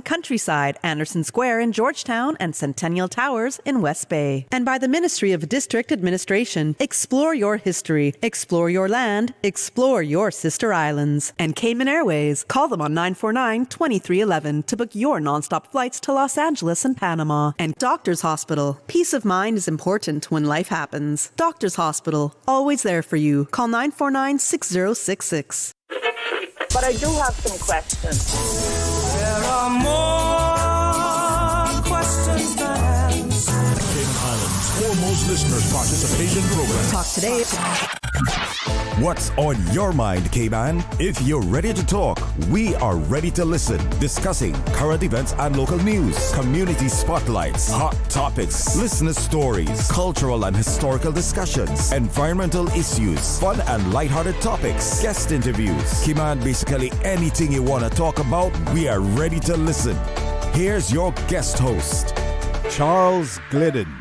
Countryside, Anderson Square in Georgetown, and Centennial Towers in West Bay. And by the Ministry of District Administration. Explore your history, explore your land, explore your sister islands. And Cayman Airways. Call them on 949-2311 to book your nonstop flights to Los Angeles and Panama. And Doctors Hospital. Peace of mind is important when life happens. Doctors Hospital. Always there for you. Call 949-6066. But I do have some questions. There are more questions than answers. Cayman Islands' foremost listeners participation program. Talk today. What's on your mind, Cayman? If you're ready to talk, we are ready to listen. Discussing current events and local news, community spotlights, hot topics, listener stories, cultural and historical discussions, environmental issues, fun and lighthearted topics, guest interviews. Cayman, basically anything you want to talk about, we are ready to listen. Here's your guest host, Charles Glidden.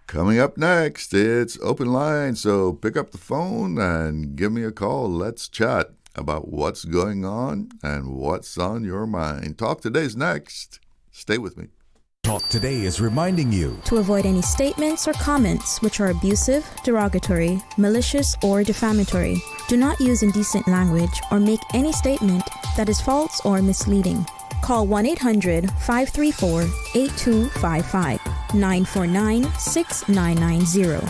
Coming up next, it's Open Line, so pick up the phone and give me a call. Let's chat about what's going on and what's on your mind. Talk Today's next. Stay with me. Talk Today is reminding you to avoid any statements or comments which are abusive, derogatory, malicious, or defamatory. Do not use indecent language or make any statement that is false or misleading. Call 1-800-534-8255, 949-6990,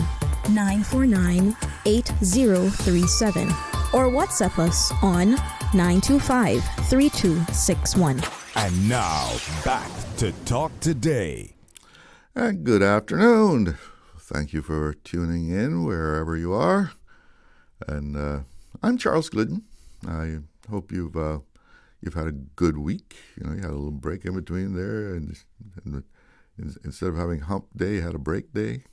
949-8037, or WhatsApp us on 925-3261. And now, back to Talk Today. And good afternoon. Thank you for tuning in wherever you are. And I'm Charles Glidden. I hope you've had a good week. You had a little break in between there, and instead of having hump day, you had a break day.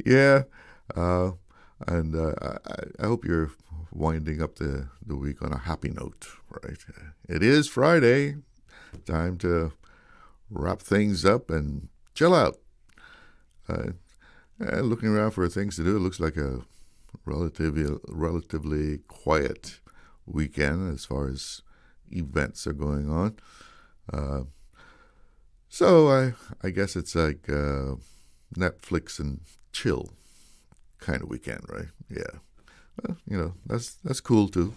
Yeah, and I hope you're winding up the week on a happy note, right? It is Friday, time to wrap things up and chill out. Looking around for things to do, it looks like a relatively quiet weekend as far as events are going on. So I guess it's like Netflix and chill kind of weekend, right? Yeah. Well, that's cool too,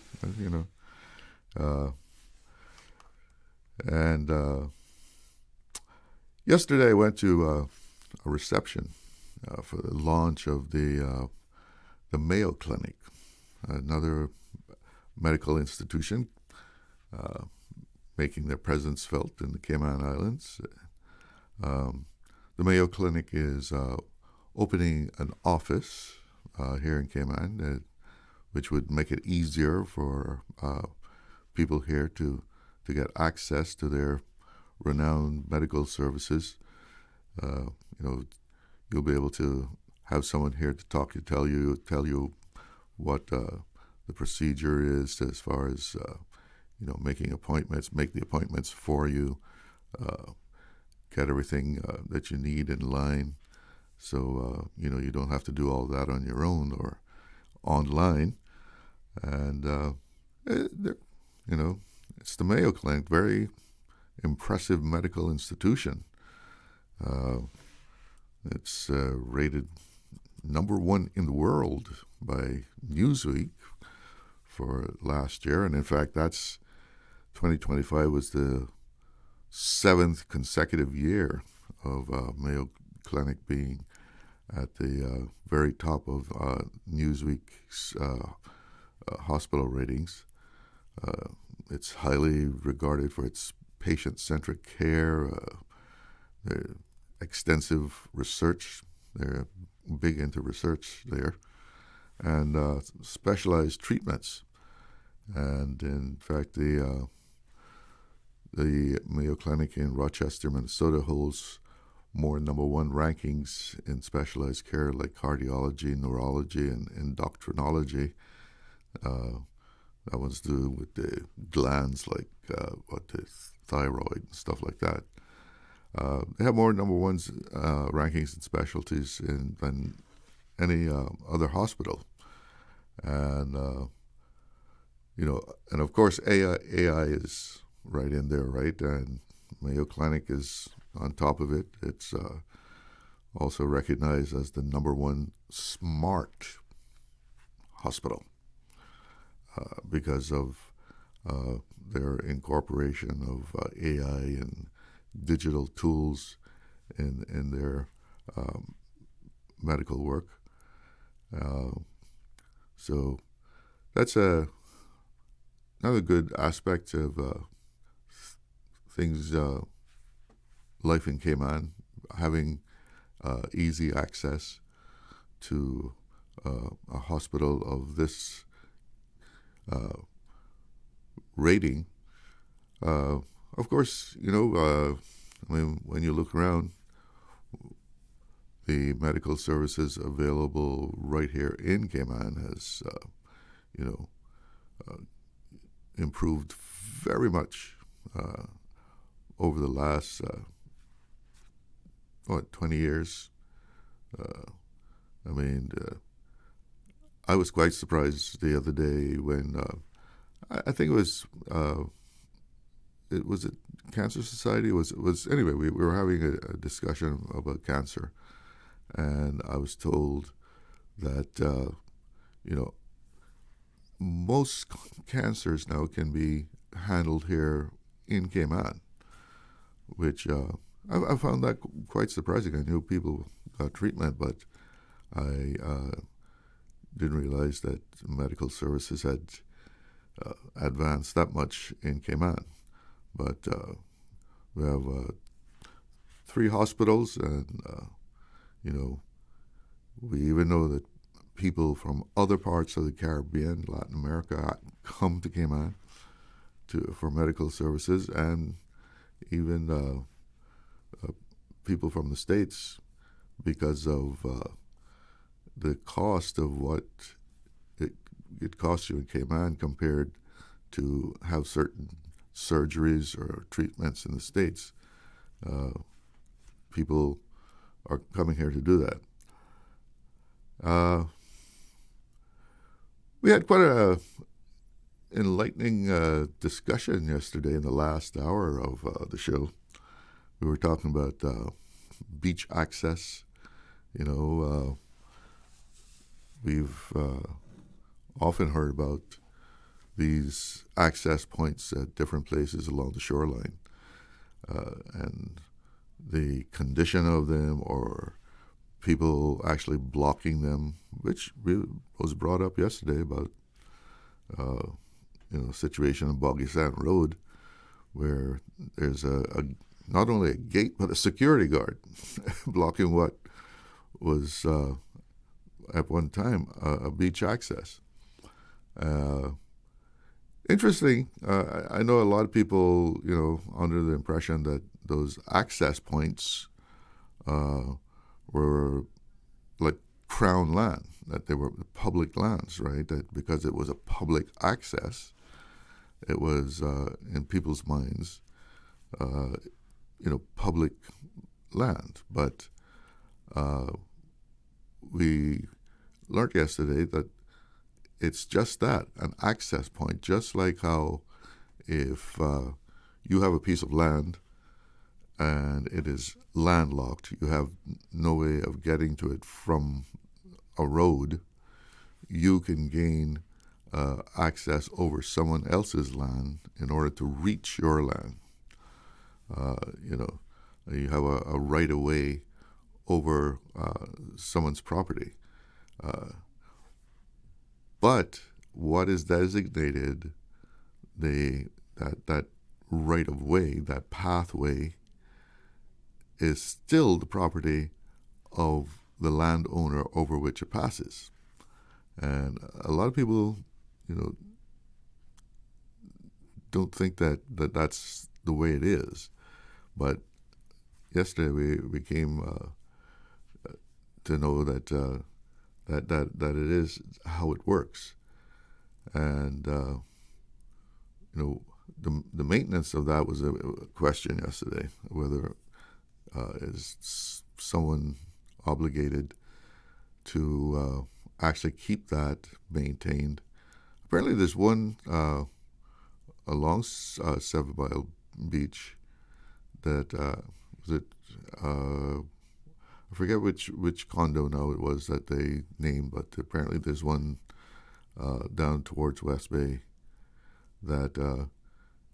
and yesterday I went to a reception for the launch of the Mayo Clinic, another medical institution making their presence felt in the Cayman Islands. The Mayo Clinic is opening an office here in Cayman, which would make it easier for people here to get access to their renowned medical services. You'll be able to have someone here to tell you what the procedure is as far as making appointments, make the appointments for you, get everything that you need in line, so you don't have to do all that on your own or online. And it's the Mayo Clinic, very impressive medical institution. It's rated #1 in the world by Newsweek for last year, and in fact, 2025 was the 7th consecutive year of Mayo Clinic being at the very top of Newsweek's hospital ratings. It's highly regarded for its patient-centric care, their extensive research. They're big into research there, and specialized treatments. And in fact, the Mayo Clinic in Rochester, Minnesota holds more #1 rankings in specialized care like cardiology, neurology, and endocrinology. That one's to do with the glands, like the thyroid and stuff like that. They have more #1s rankings and specialties than any other hospital, and and of course AI is right in there, right? And Mayo Clinic is on top of it. It's also recognized as the #1 smart hospital because of their incorporation of AI and digital tools in their medical work. So that's another good aspect of things, life in Cayman, having easy access to a hospital of this rating. Of course, I mean, when you look around, the medical services available right here in Cayman has, improved very much over the last 20 years. I was quite surprised the other day when I think it was a Cancer Society. It was anyway. We were having a discussion about cancer, and I was told that most cancers now can be handled here in Cayman, which I found that quite surprising. I knew people got treatment, but I didn't realize that medical services had advanced that much in Cayman. But we have 3 hospitals, and we even know that people from other parts of the Caribbean, Latin America, come to Cayman for medical services, and even people from the States, because of the cost of what it costs you in Cayman compared to have certain surgeries or treatments in the States. People are coming here to do that. We had quite a enlightening discussion yesterday in the last hour of the show. We were talking about beach access. We've often heard about these access points at different places along the shoreline, and the condition of them, or people actually blocking them, which was brought up yesterday about a situation on Boggy Sand Road where there's not only a gate but a security guard blocking what was at one time a beach access. Interesting. I know a lot of people, under the impression that those access points were like crown land, that they were public lands, right? That because it was a public access, it was in people's minds, public land. But we learned yesterday that it's just that, an access point, just like how if you have a piece of land and it is landlocked, you have no way of getting to it from a road, you can gain access over someone else's land in order to reach your land. You have a right-of-way over someone's property. But what is designated, that right-of-way, that pathway, is still the property of the landowner over which it passes. And a lot of people, don't think that's the way it is. But yesterday we came to know that it is how it works. And the maintenance of that was a question yesterday, whether is someone obligated to actually keep that maintained. Apparently there's one along 7 Mile Beach that was it. I forget which condo now it was that they named, but apparently there's one down towards West Bay that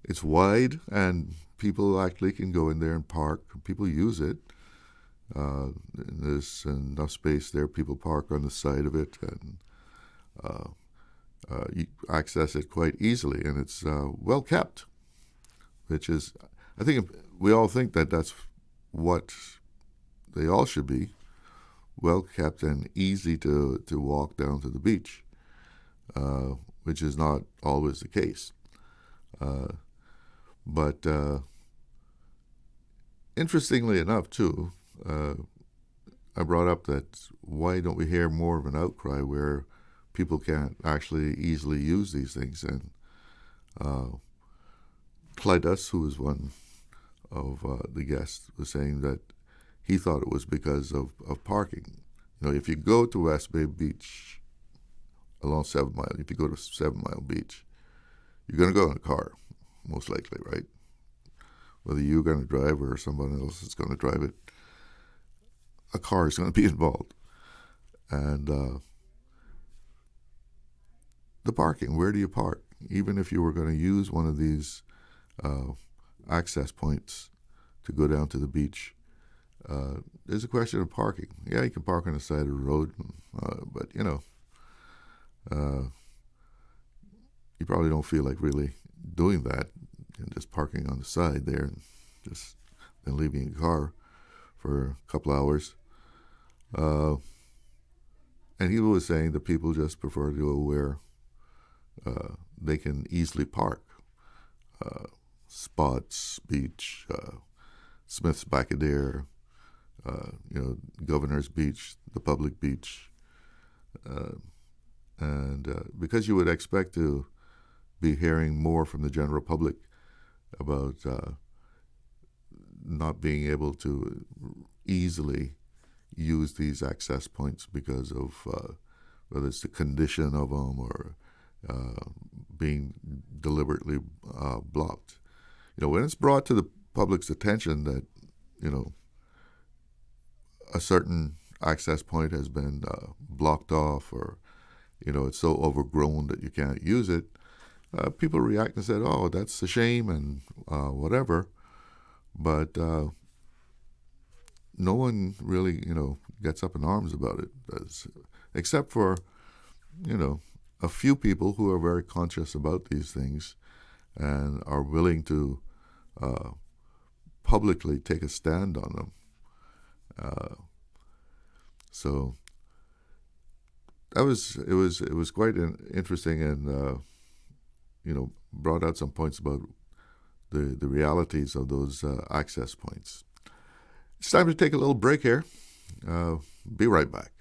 it's wide and people actually can go in there and park. People use it. There's enough space there. People park on the side of it and you access it quite easily, and it's well kept, which is, I think we all think that that's what they all should be, well kept and easy to walk down to the beach, which is not always the case. But interestingly enough, too, I brought up that why don't we hear more of an outcry where people can't actually easily use these things? And Clydas, who was one of the guests, was saying that he thought it was because of parking. You know, if you go to West Bay Beach along 7 Mile, if you go to 7 Mile Beach, you're going to go in a car, most likely, right? Whether you're going to drive or someone else is going to drive it, a car is going to be involved. And the parking, where do you park? Even if you were going to use one of these access points to go down to the beach, there's a question of parking. Yeah, you can park on the side of the road, but, you know, you probably don't feel like really doing that and just parking on the side there and just then leaving your car for a couple hours. And he was saying that people just prefer to go where they can easily park. Spots Beach, Smith's Backadere, you know, Governor's Beach, the public beach. And because you would expect to be hearing more from the general public about not being able to easily use these access points because of whether it's the condition of them or being deliberately blocked. You know, when it's brought to the public's attention that, you know, a certain access point has been blocked off or, you know, it's so overgrown that you can't use it, people react and say, oh, that's a shame and whatever. But no one really, you know, gets up in arms about it, except for, you know, a few people who are very conscious about these things and are willing to publicly take a stand on them. So it was quite interesting and you know, brought out some points about the realities of those access points. It's time to take a little break here. Be right back.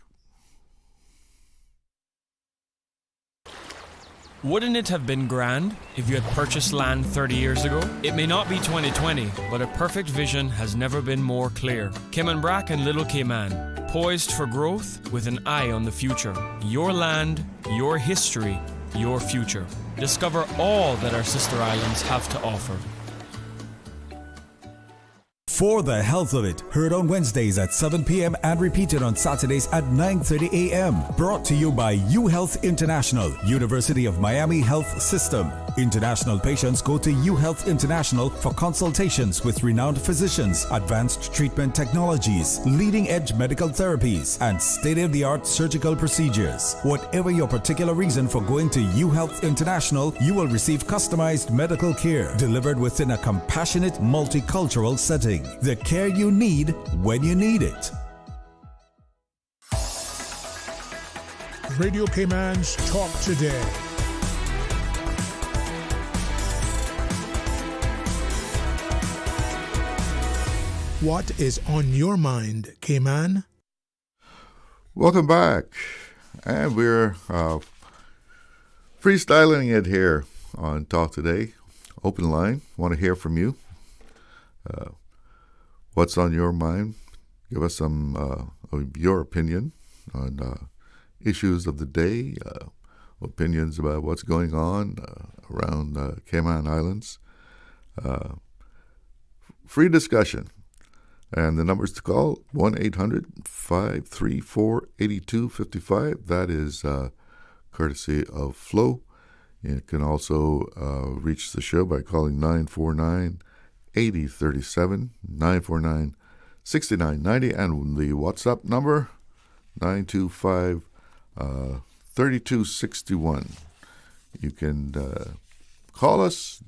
Wouldn't it have been grand if you had purchased land 30 years ago? It may not be 2020, but a perfect vision has never been more clear. Cayman Brac and Little Cayman, poised for growth with an eye on the future. Your land, your history, your future. Discover all that our sister islands have to offer. For the Health of It, heard on Wednesdays at 7 p.m. and repeated on Saturdays at 9:30 a.m. Brought to you by UHealth International, University of Miami Health System. International patients go to UHealth International for consultations with renowned physicians, advanced treatment technologies, leading-edge medical therapies, and state-of-the-art surgical procedures. Whatever your particular reason for going to UHealth International, you will receive customized medical care delivered within a compassionate, multicultural setting. The care you need when you need it. Radio Cayman's Talk Today. What is on your mind, Cayman? Welcome back. And we're freestyling it here on Talk Today. Open line. Want to hear from you. What's on your mind? Give us some of your opinion on issues of the day, opinions about what's going on around Cayman Islands. Free discussion. And the numbers to call, 1-800-534-8255. That is courtesy of Flo. You can also reach the show by calling 949-8037, 949-6990, and the WhatsApp number, 925-3261. You can call us,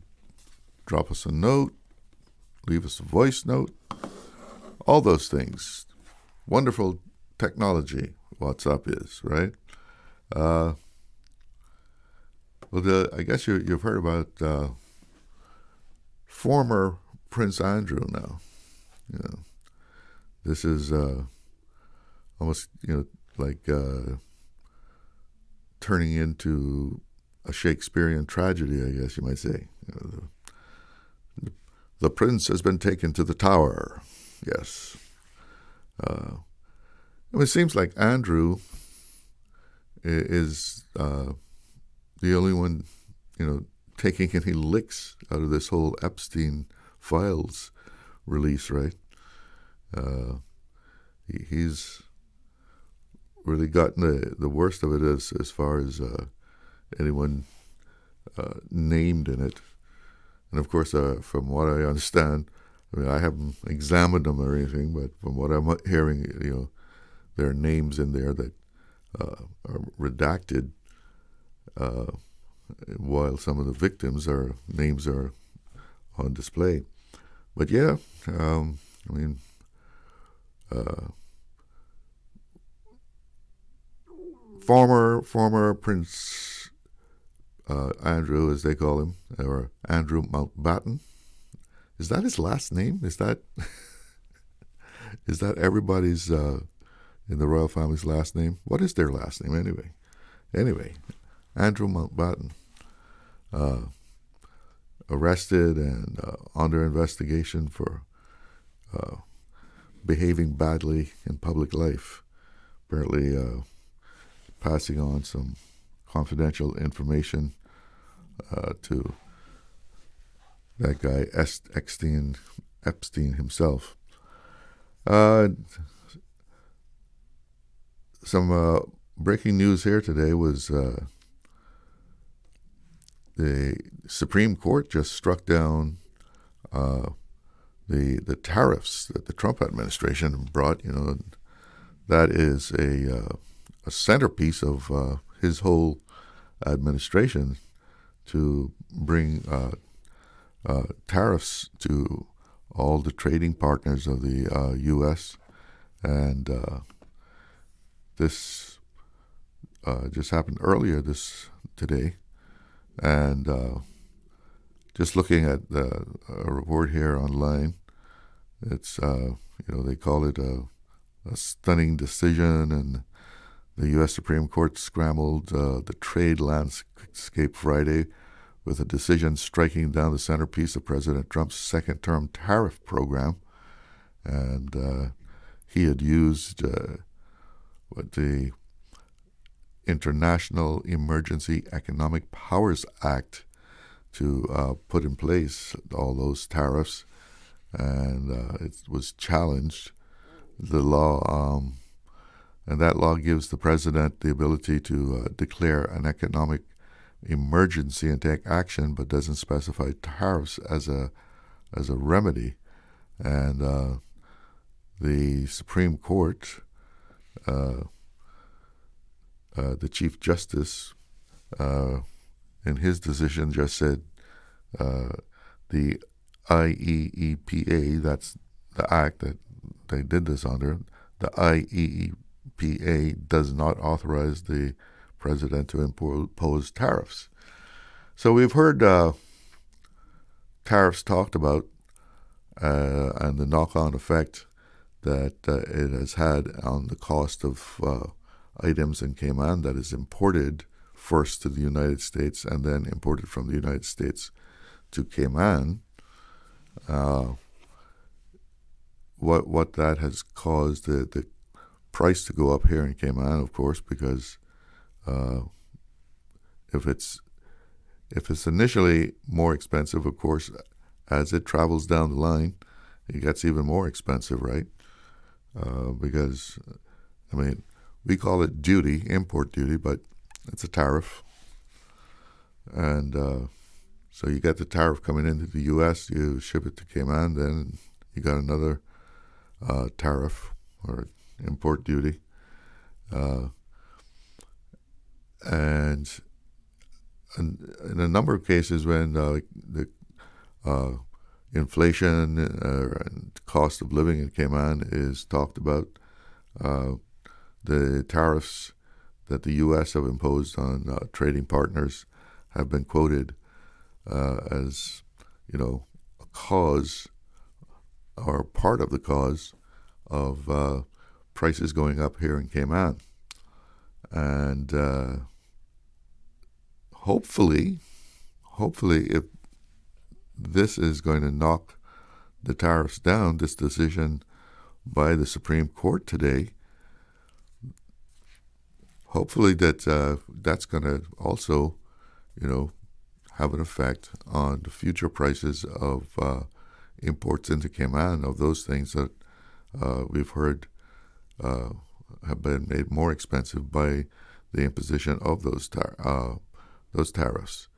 drop us a note, leave us a voice note, all those things. Wonderful technology, WhatsApp is, right? I guess you've heard about former Prince Andrew now. You know, this is almost, like turning into a Shakespearean tragedy, I guess you might say. The prince has been taken to the Tower. Yes. It seems like Andrew is the only one, taking any licks out of this whole Epstein files release, right? He's really gotten the worst of it as far as anyone named in it. And of course, from what I understand, I haven't examined them or anything, but from what I'm hearing, there are names in there that are redacted, while some of the victims' names are on display. But yeah, former Prince Andrew, as they call him, or Andrew Mountbatten. Is that his last name? Is that everybody's in the royal family's last name? What is their last name anyway? Anyway, Andrew Mountbatten, arrested and under investigation for behaving badly in public life. Apparently passing on some confidential information to that guy Epstein himself. Some breaking news here today was the Supreme Court just struck down the tariffs that the Trump administration brought. That is a centerpiece of his whole administration, to bring tariffs to all the trading partners of the U.S. And this just happened earlier today. And just looking at a report here online, it's they call it a stunning decision, and the U.S. Supreme Court scrambled the trade landscape Friday with a decision striking down the centerpiece of President Trump's second-term tariff program. And he had used what the International Emergency Economic Powers Act to put in place all those tariffs, and it was challenged. The law, and that law gives the president the ability to declare an economic emergency and take action, but doesn't specify tariffs as a remedy. And the Supreme Court, the Chief Justice, in his decision just said the IEEPA, that's the act that they did this under, the IEEPA does not authorize the president to impose tariffs. So we've heard tariffs talked about and the knock-on effect that it has had on the cost of items in Cayman that is imported first to the United States and then imported from the United States to Cayman. What that has caused the price to go up here in Cayman, of course, because if it's initially more expensive, of course, as it travels down the line, it gets even more expensive, right? Because, I mean, we call it duty, import duty, but it's a tariff. And so you get the tariff coming into the U.S., you ship it to Cayman, then you got another tariff or import duty. And in a number of cases when the inflation and cost of living in Cayman is talked about, the tariffs that the U.S. have imposed on trading partners have been quoted as, a cause or part of the cause of prices going up here in Cayman. And hopefully, if this is going to knock the tariffs down, this decision by the Supreme Court today, hopefully that's going to also, have an effect on the future prices of imports into Cayman, of those things that we've heard have been made more expensive by the imposition of those tariffs.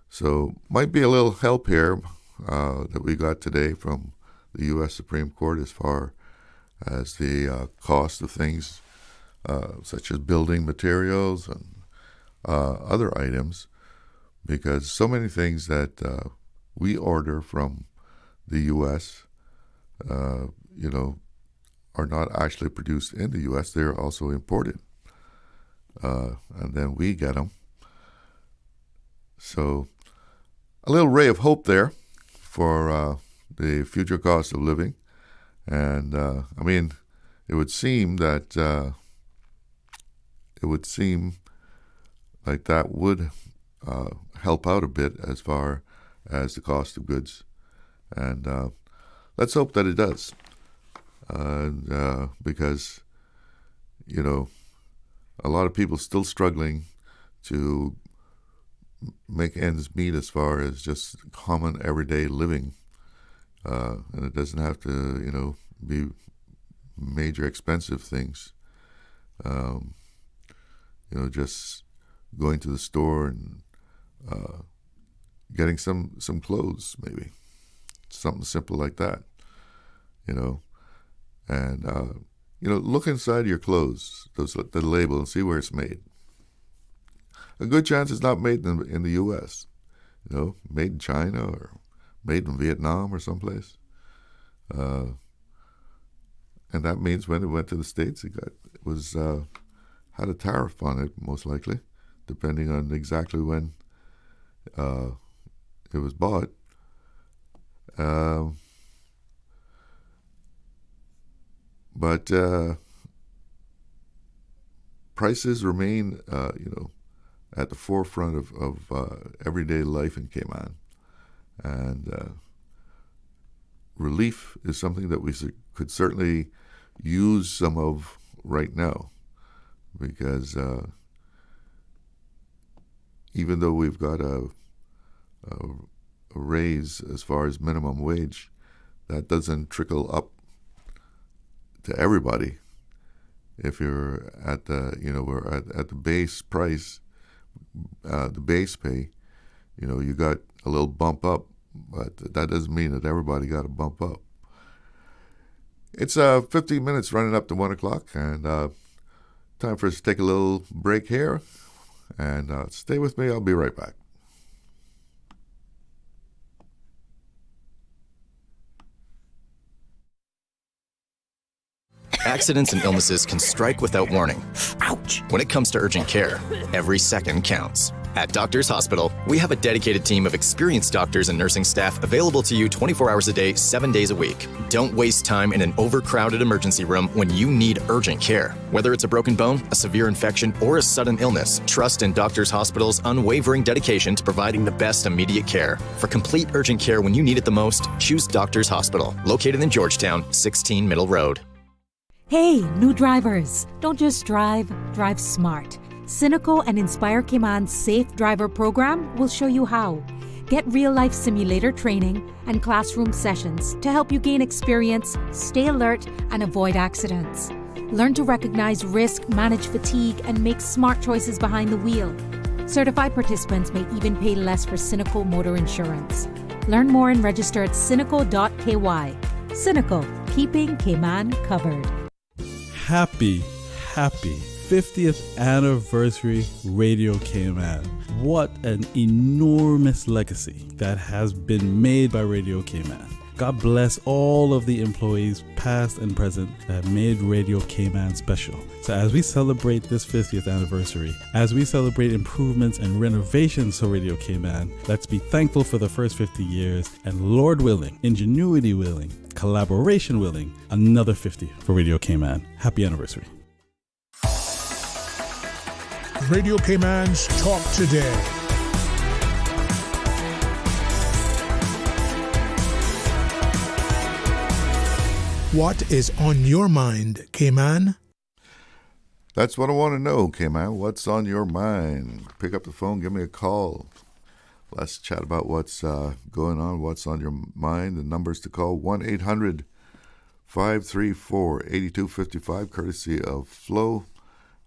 So might be a little help here that we got today from the U.S. Supreme Court as far as the cost of things such as building materials and other items, because so many things that we order from the U.S., are not actually produced in the U.S. They're also imported, and then we get them. So a little ray of hope there for the future cost of living. And, it would seem that would help out a bit as far as the cost of goods. And let's hope that it does. Because, a lot of people still struggling to make ends meet as far as just common everyday living. And it doesn't have to, be major expensive things. Just going to the store and getting some clothes, maybe. Something simple like that, And, look inside your clothes, the label, and see where it's made. A good chance it's not made in the U.S., made in China or made in Vietnam or someplace. And that means when it went to the States, it had a tariff on it, most likely, depending on exactly when it was bought. But prices remain, at the forefront of everyday life in Cayman. And relief is something that we could certainly use some of right now, because even though we've got a raise as far as minimum wage, that doesn't trickle up to everybody. If you're at we're at the base price, the base pay, you got a little bump up, but that doesn't mean that everybody got a bump up. It's 15 minutes running up to 1 o'clock, and time for us to take a little break here. And stay with me. I'll be right back. Accidents and illnesses can strike without warning. Ouch! When it comes to urgent care, every second counts. At Doctors Hospital, we have a dedicated team of experienced doctors and nursing staff available to you 24 hours a day, 7 days a week. Don't waste time in an overcrowded emergency room when you need urgent care. Whether it's a broken bone, a severe infection, or a sudden illness, trust in Doctors Hospital's unwavering dedication to providing the best immediate care. For complete urgent care when you need it the most, choose Doctors Hospital, located in Georgetown, 16 Middle Road. Hey, new drivers, don't just drive, drive smart. Cineco and Inspire Cayman's Safe Driver program will show you how. Get real-life simulator training and classroom sessions to help you gain experience, stay alert, and avoid accidents. Learn to recognize risk, manage fatigue, and make smart choices behind the wheel. Certified participants may even pay less for Cineco motor insurance. Learn more and register at cineco.ky. Cineco, keeping Cayman covered. Happy 50th anniversary Radio Cayman. What an enormous legacy that has been made by Radio Cayman. God bless all of the employees, past and present, that made Radio Cayman special. So as we celebrate this 50th anniversary, as we celebrate improvements and renovations to Radio Cayman, let's be thankful for the first 50 years, and Lord willing, ingenuity willing, collaboration willing, another 50 for Radio Cayman. Happy anniversary. Radio Cayman's Talk Today. What is on your mind, Cayman? That's what I want to know, Cayman. What's on your mind? Pick up the phone, give me a call. Let's chat about what's going on, what's on your mind. The numbers to call, 1-800-534-8255, courtesy of Flo.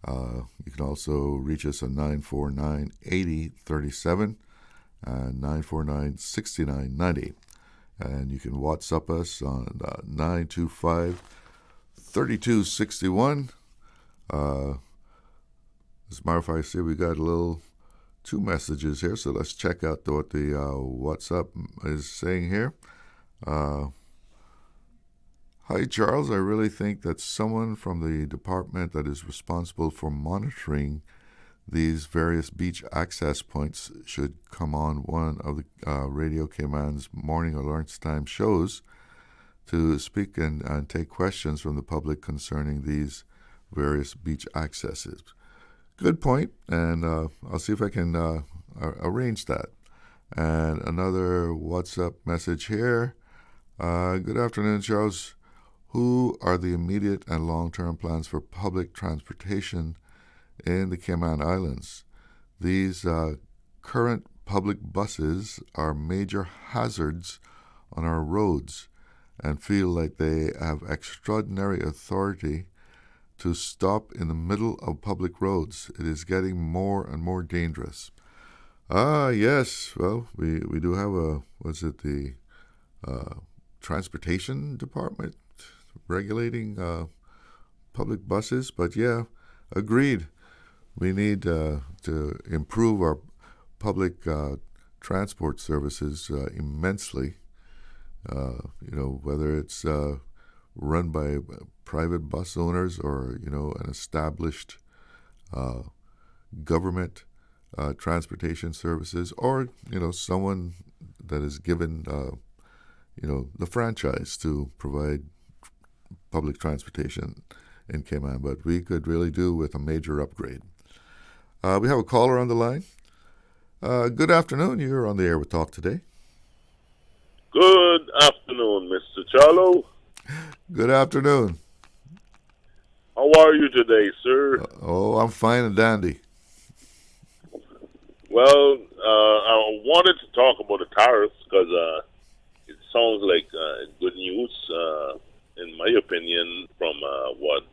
You can also reach us on 949-8037 and 949-6990. And you can WhatsApp us on 925-3261. As a matter of fact, I see we got two messages here, so let's check out what the WhatsApp is saying here. Hi, Charles. I really think that someone from the department that is responsible for monitoring these various beach access points should come on one of the Radio Cayman's morning or lunchtime shows to speak and take questions from the public concerning these various beach accesses. Good point, and I'll see if I can arrange that. And another WhatsApp message here. Good afternoon, Charles. Who are the immediate and long-term plans for public transportation in the Cayman Islands? These current public buses are major hazards on our roads and feel like they have extraordinary authority to stop in the middle of public roads. It is getting more and more dangerous. Yes. Well, we do have the transportation department regulating public buses, but yeah, agreed. We need to improve our public transport services immensely. Whether it's run by private bus owners or an established government transportation services, or someone that is given the franchise to provide public transportation in Cayman. But we could really do with a major upgrade. We have a caller on the line. Good afternoon. You're on the air with Talk Today. Good afternoon, Mr. Charlo. Good afternoon. How are you today, sir? I'm fine and dandy. Well, I wanted to talk about the tariffs because it sounds like good news, in my opinion, from what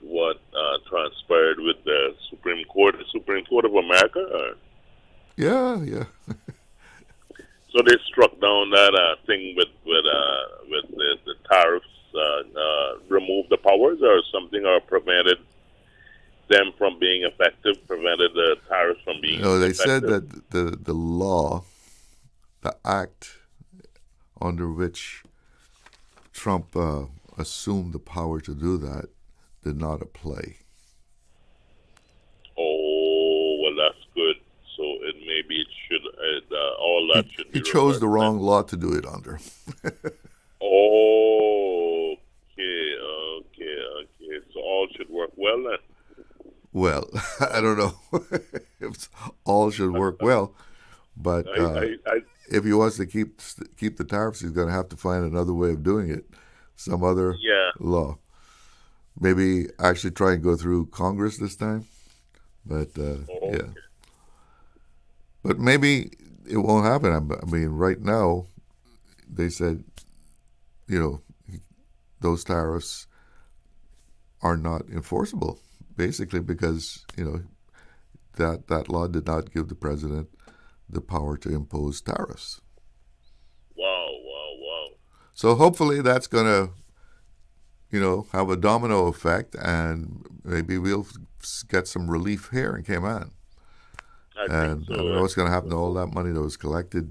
transpired with the Supreme Court of America. Yeah. So they struck down that thing with the tariffs, removed the powers or something, or prevented them from being effective, prevented the tariffs from being effective. They said that the law, the act under which Trump assumed the power to do that, did not apply. Oh, well, that's good. So maybe it should, all that should be. He chose the wrong law to do it under. Okay. So all should work well then. Well, I don't know if all should work well, but if he wants to keep the tariffs, he's going to have to find another way of doing it, some other law. Maybe actually try and go through Congress this time. But yeah, but maybe it won't happen. I mean, right now, they said, those tariffs are not enforceable, basically because that law did not give the president the power to impose tariffs. Wow. So hopefully that's going to, have a domino effect, and maybe we'll get some relief here in Cayman. I don't know what's going to happen to all that money that was collected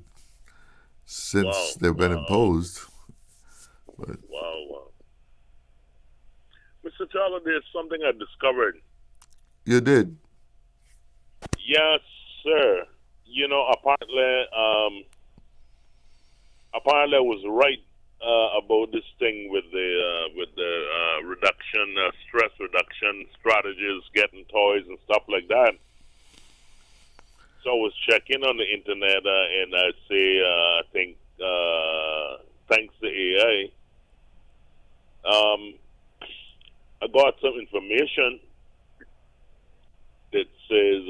since they've been imposed. But, Wow. Mr. Charlie, there's something I discovered. You did? Yes, sir. Apparently I was right about this thing with the reduction, stress reduction strategies, getting toys and stuff like that. So I was checking on the internet, and I'd say, I think, thanks to AI, I got some information that says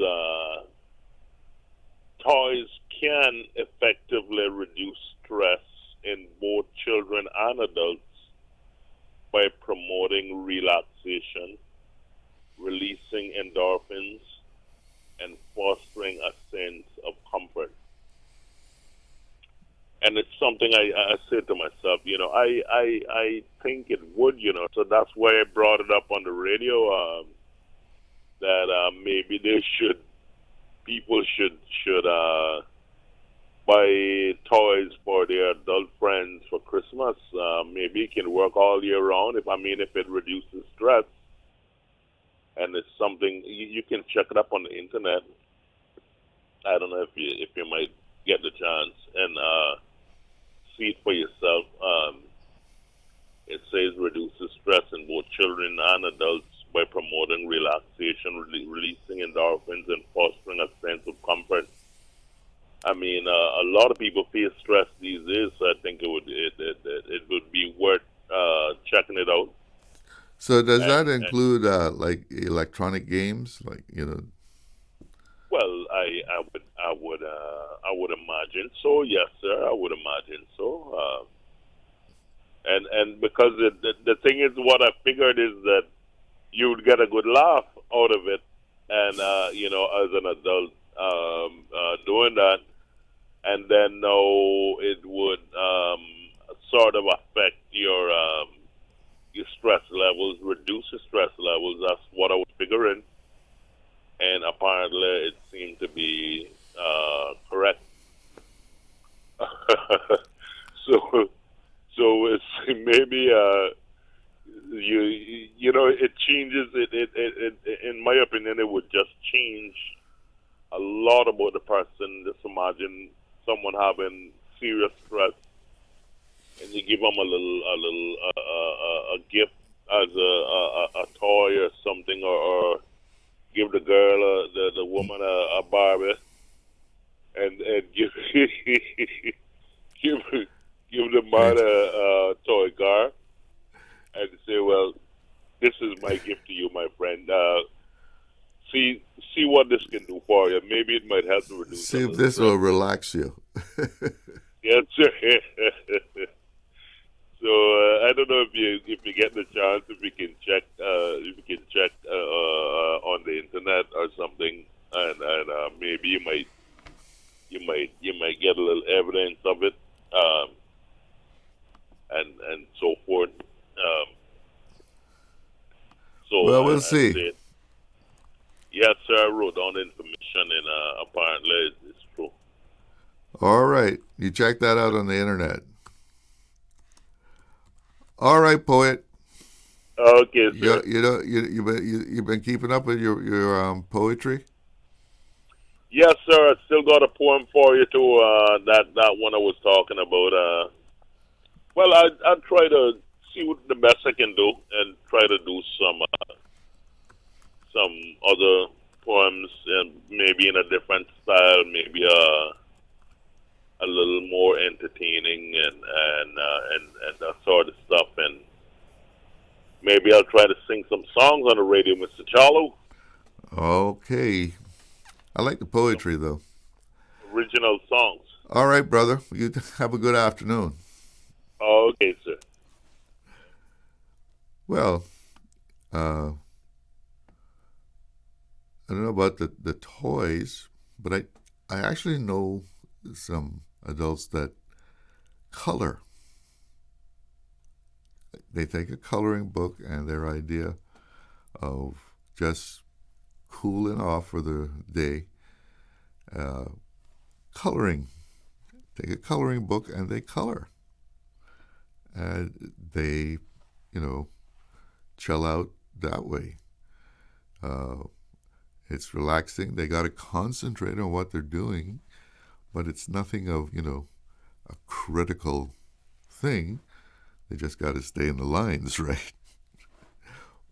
toys can effectively reduce stress in both children and adults by promoting relaxation, releasing endorphins, and fostering a sense of comfort. And it's something I said to myself, I think it would, so that's why I brought it up on the radio, that maybe people should buy toys for their adult friends for Christmas. Maybe it can work all year round if it reduces stress. And it's something you can check it up on the internet. I don't know if you might get the chance and see it for yourself. It says reduces stress in both children and adults by promoting relaxation, releasing endorphins, and fostering a sense of comfort. I mean, a lot of people feel stress these days, so I think it would be worth checking it out. So does that include like electronic games, like Well, I would imagine so. Yes, sir. I would imagine so. And because the thing is, what I figured is that you would get a good laugh out of it, and as an adult doing that, and then it would sort of affect your stress levels, reduce your stress levels. That's what I was figuring, and apparently it seemed to be correct. So it's maybe it changes it. In my opinion, it would just change a lot about the person. Just imagine someone having serious stress, and you give them a little gift as a toy or something, or give the girl the woman a Barbie, and give give the man a toy car, and say, well, this is my gift to you, my friend. See what this can do for you. Maybe it might help to reduce. See if this will relax you. Yes, sir. So I don't know if you get the chance, if you can check on the internet or something, and maybe you might get a little evidence of it, and so forth. Well, we'll see. Said, yes, sir. I wrote down the information, and apparently it's true. All right, you check that out on the internet. All right, poet. Okay, sir. You've been keeping up with your poetry. Yes, sir. I still got a poem for you too. That one I was talking about. Well, I'll try to see what the best I can do, and try to do some other poems, and maybe in a different style, maybe a little more entertaining and that sort of stuff, and maybe I'll try to sing some songs on the radio, Mr. Charlo. Okay. I like the poetry, though. Original songs. All right, brother. You have a good afternoon. Okay, sir. Well, I don't know about the toys, but I actually know some adults that color. They take a coloring book and their idea of just cooling off for the day, coloring. Take a coloring book and they color. And they, chill out that way. It's relaxing. They got to concentrate on what they're doing, but it's nothing of, a critical thing. They just got to stay in the lines, right?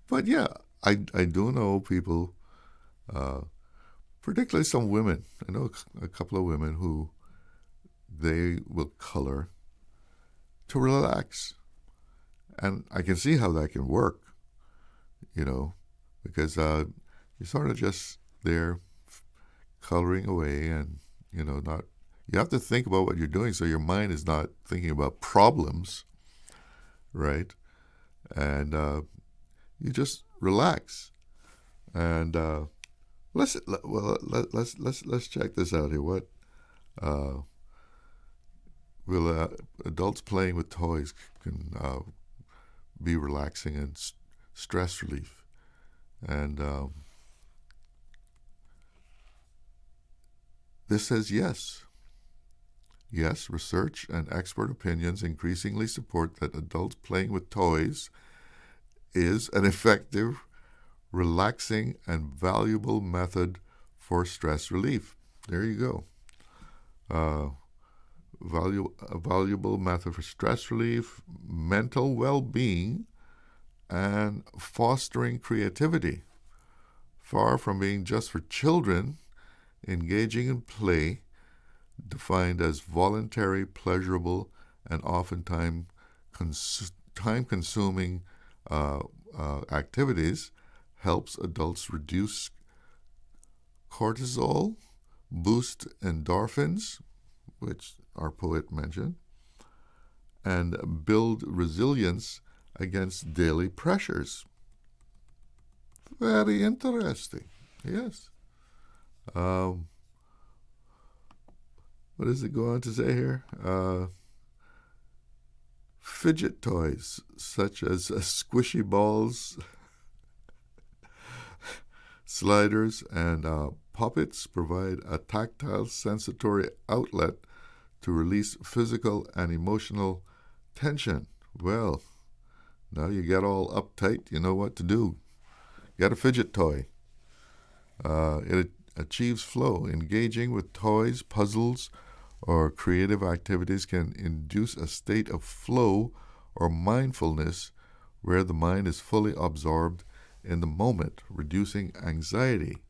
But yeah, I do know people, particularly some women. I know a couple of women who they will color to relax. And I can see how that can work, because you're sort of just there coloring away and, not, you have to think about what you're doing so your mind is not thinking about problems, right? And you just relax. And let's check this out here. What will adults playing with toys can be relaxing and stress relief? And this says yes. Yes, research and expert opinions increasingly support that adults playing with toys is an effective, relaxing, and valuable method for stress relief. There you go. A valuable method for stress relief, mental well-being, and fostering creativity. Far from being just for children, engaging in play, defined as voluntary, pleasurable, and oftentimes time-consuming activities, helps adults reduce cortisol, boost endorphins, which our poet mentioned, and build resilience against daily pressures. Very interesting. Yes. What does it go on to say here? Fidget toys, such as squishy balls, sliders, and puppets, provide a tactile sensory outlet to release physical and emotional tension. Well, now you get all uptight, you know what to do. Get a fidget toy. It achieves flow. Engaging with toys, puzzles, or creative activities can induce a state of flow or mindfulness where the mind is fully absorbed in the moment, reducing anxiety.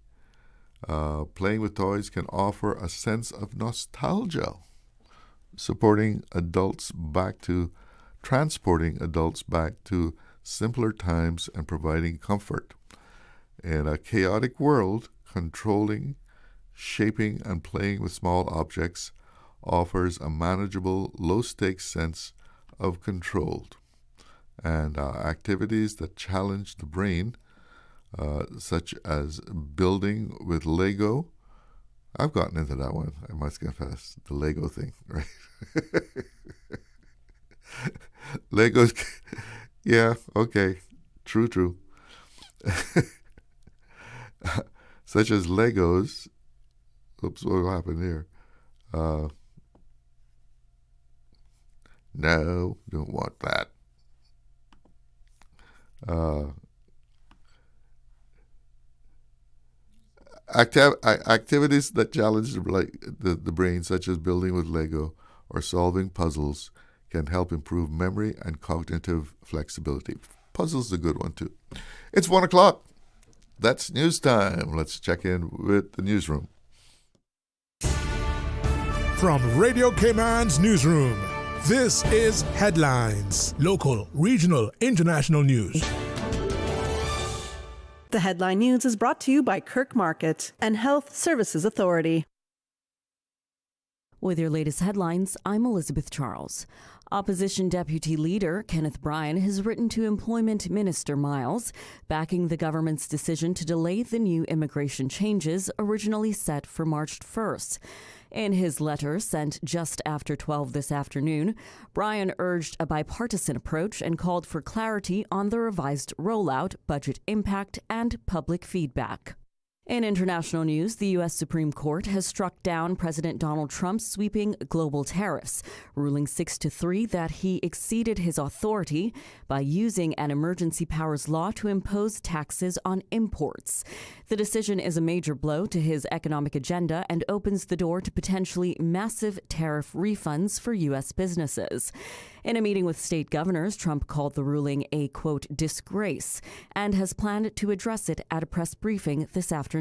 Playing with toys can offer a sense of nostalgia, transporting adults back to simpler times and providing comfort. In a chaotic world, controlling, shaping, and playing with small objects offers a manageable, low-stakes sense of control. And activities that challenge the brain, such as building with Lego. I've gotten into that one, I must confess, the Lego thing, right? Legos, yeah, okay, true. Such as Legos. Oops, what happened here? No, don't want that. Activities that challenge the brain, such as building with Lego or solving puzzles, can help improve memory and cognitive flexibility. Puzzles is a good one, too. It's 1 o'clock. That's news time. Let's check in with the newsroom. From Radio Cayman's newsroom, this is Headlines. Local, regional, international news. The headline news is brought to you by Kirk Market and Health Services Authority. With your latest headlines, I'm Elizabeth Charles. Opposition Deputy Leader Kenneth Bryan has written to Employment Minister Miles, backing the government's decision to delay the new immigration changes originally set for March 1st. In his letter sent just after 12 this afternoon, Bryan urged a bipartisan approach and called for clarity on the revised rollout, budget impact, and public feedback. In international news, the U.S. Supreme Court has struck down President Donald Trump's sweeping global tariffs, ruling 6-3 that he exceeded his authority by using an emergency powers law to impose taxes on imports. The decision is a major blow to his economic agenda and opens the door to potentially massive tariff refunds for U.S. businesses. In a meeting with state governors, Trump called the ruling a, quote, disgrace, and has planned to address it at a press briefing this afternoon.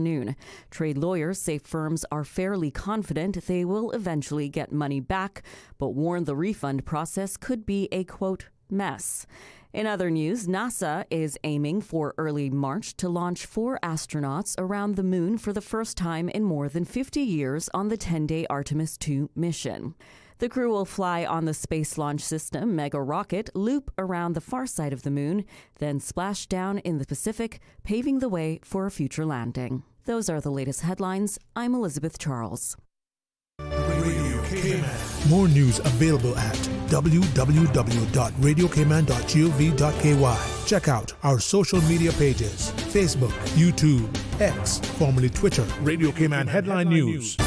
Trade lawyers say firms are fairly confident they will eventually get money back, but warn the refund process could be a, quote, mess. In other news, NASA is aiming for early March to launch 4 astronauts around the moon for the first time in more than 50 years on the 10-day Artemis II mission. The crew will fly on the Space Launch System Mega rocket, loop around the far side of the moon, then splash down in the Pacific, paving the way for a future landing. Those are the latest headlines. I'm Elizabeth Charles. Radio Cayman. More news available at www.radiocayman.gov.ky. Check out our social media pages: Facebook, YouTube, X, formerly Twitter. Radio Cayman Headline News.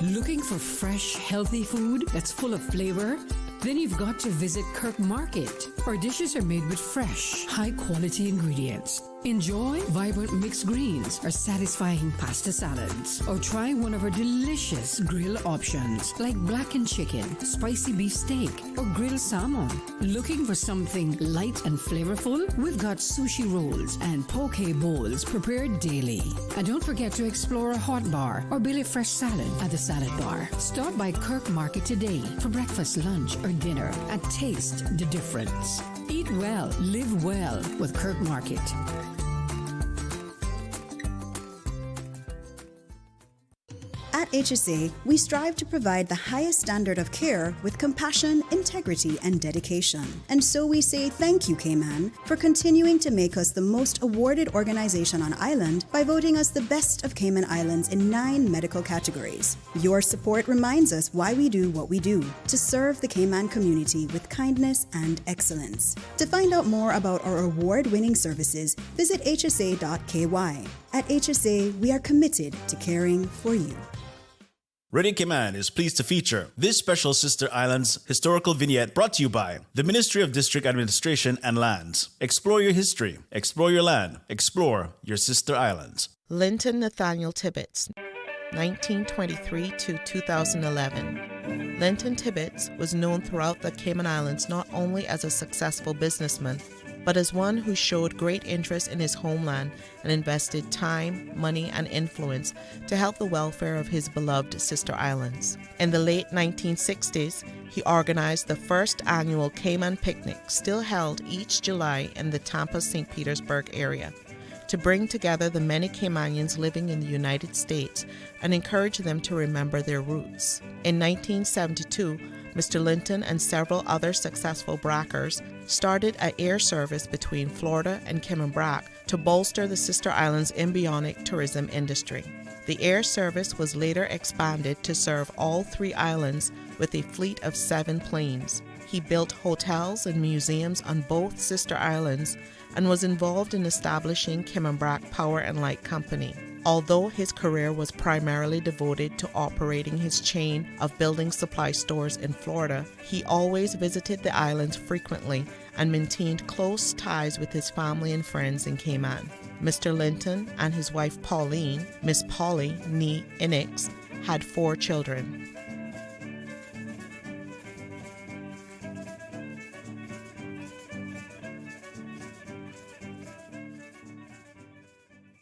Looking for fresh, healthy food that's full of flavor? Then you've got to visit Kirk Market. Our dishes are made with fresh, high-quality ingredients. Enjoy vibrant mixed greens or satisfying pasta salads. Or try one of our delicious grill options like blackened chicken, spicy beef steak, or grilled salmon. Looking for something light and flavorful? We've got sushi rolls and poke bowls prepared daily. And don't forget to explore a hot bar or Billy Fresh salad at the salad bar. Stop by Kirk Market today for breakfast, lunch, or dinner and taste the difference. Eat well, live well with Kirk Market. At HSA, we strive to provide the highest standard of care with compassion, integrity, and dedication. And so we say thank you, Cayman, for continuing to make us the most awarded organization on island by voting us the best of Cayman Islands in 9 medical categories. Your support reminds us why we do what we do, to serve the Cayman community with kindness and excellence. To find out more about our award-winning services, visit hsa.ky. At HSA, we are committed to caring for you. Radio Cayman is pleased to feature this special Sister Islands historical vignette brought to you by the Ministry of District Administration and Lands. Explore your history, explore your land, explore your Sister Islands. Linton Nathaniel Tibbetts, 1923 to 2011. Linton Tibbetts was known throughout the Cayman Islands not only as a successful businessman, but as one who showed great interest in his homeland and invested time, money, and influence to help the welfare of his beloved sister islands. In the late 1960s, he organized the first annual Cayman Picnic, still held each July in the Tampa-St. Petersburg area, to bring together the many Caymanians living in the United States and encourage them to remember their roots. In 1972, Mr. Linton and several other successful Brackers started an air service between Florida and Cayman Brac to bolster the Sister Islands' embryonic tourism industry. The air service was later expanded to serve all 3 islands with a fleet of 7 planes. He built hotels and museums on both sister islands and was involved in establishing Cayman Brac Power and Light Company. Although his career was primarily devoted to operating his chain of building supply stores in Florida, he always visited the islands frequently and maintained close ties with his family and friends in Cayman. Mr. Linton and his wife Pauline, Miss Polly Nee Inix, had 4 children.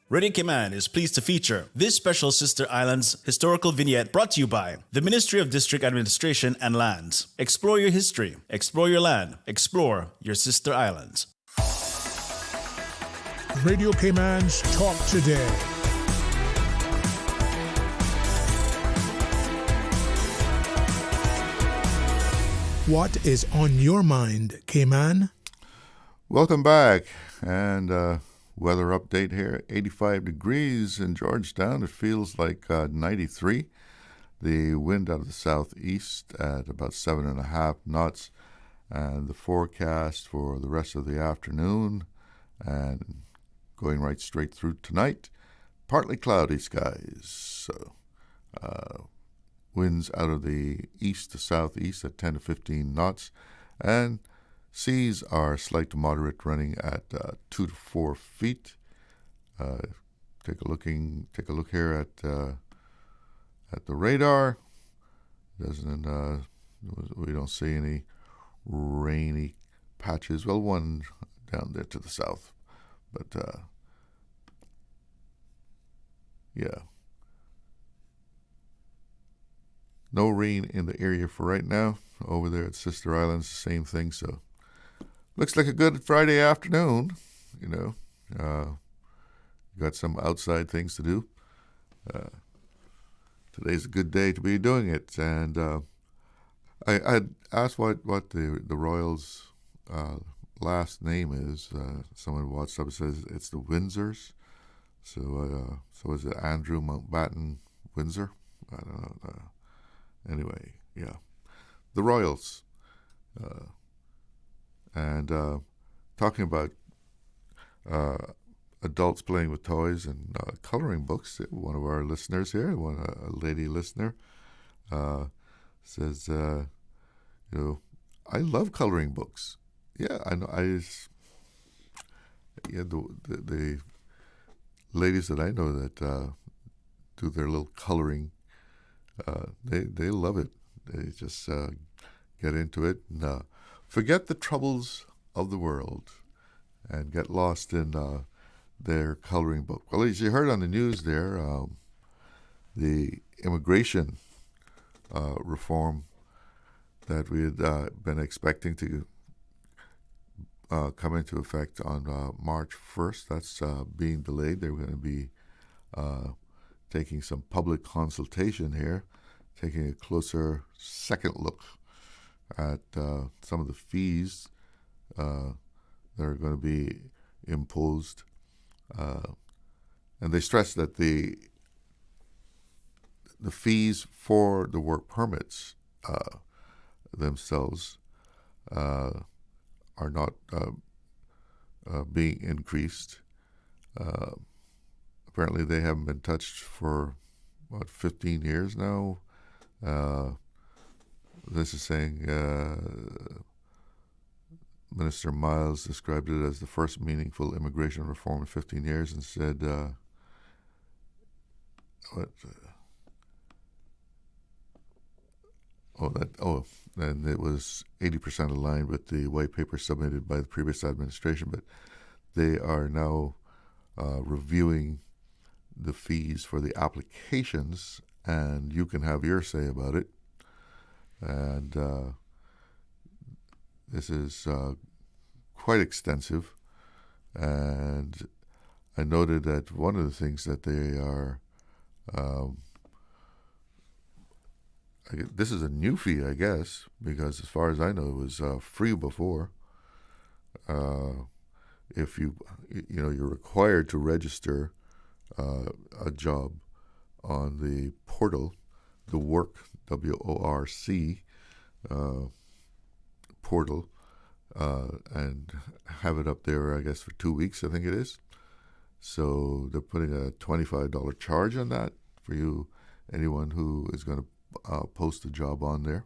Radio Cayman is pleased to feature this special Sister Islands historical vignette brought to you by the Ministry of District Administration and Lands. Explore your history, explore your land, explore your sister islands. Radio Cayman's Talk Today. What is on your mind, Cayman? Welcome back. And weather update here. 85 degrees in Georgetown. It feels like 93. The wind out of the southeast at about 7.5 knots. And the forecast for the rest of the afternoon and going right straight through tonight, partly cloudy skies. So winds out of the east to southeast at 10 to 15 knots. And seas are slight to moderate, running at 2 to 4 feet. Take a look here at the radar. We don't see any rainy patches. Well, one down there to the south, but yeah, no rain in the area for right now. Over there at Sister Islands, same thing. So looks like a good Friday afternoon. Got some outside things to do. Today's a good day to be doing it. And I'd asked what the Royals' last name is. Someone watched up and says it's the Windsors. So is it Andrew Mountbatten Windsor? I don't know. Anyway, yeah. The Royals. And talking about adults playing with toys and coloring books, one of our listeners here, a lady listener, says, I love coloring books. Yeah, I know. The ladies that I know that do their little coloring, they love it. They just get into it and forget the troubles of the world and get lost in their coloring book. Well, as you heard on the news there, the immigration reform that we had been expecting to come into effect on March 1st, that's being delayed. They're going to be taking some public consultation here, taking a closer second look at some of the fees that are going to be imposed. And they stress that the fees for the work permits themselves are not being increased. Apparently they haven't been touched for, 15 years now. This is saying Minister Miles described it as the first meaningful immigration reform in 15 years and said, and it was 80% aligned with the white paper submitted by the previous administration, but they are now reviewing the fees for the applications, and you can have your say about it. And this is quite extensive, and I noted that one of the things that they are, this is a new fee, I guess, because as far as I know, it was free before. If you're required to register a job on the portal, the WORC, WORC portal, and have it up there, I guess, for 2 weeks, I think it is. So they're putting a $25 charge on that for anyone who is going to post a job on there.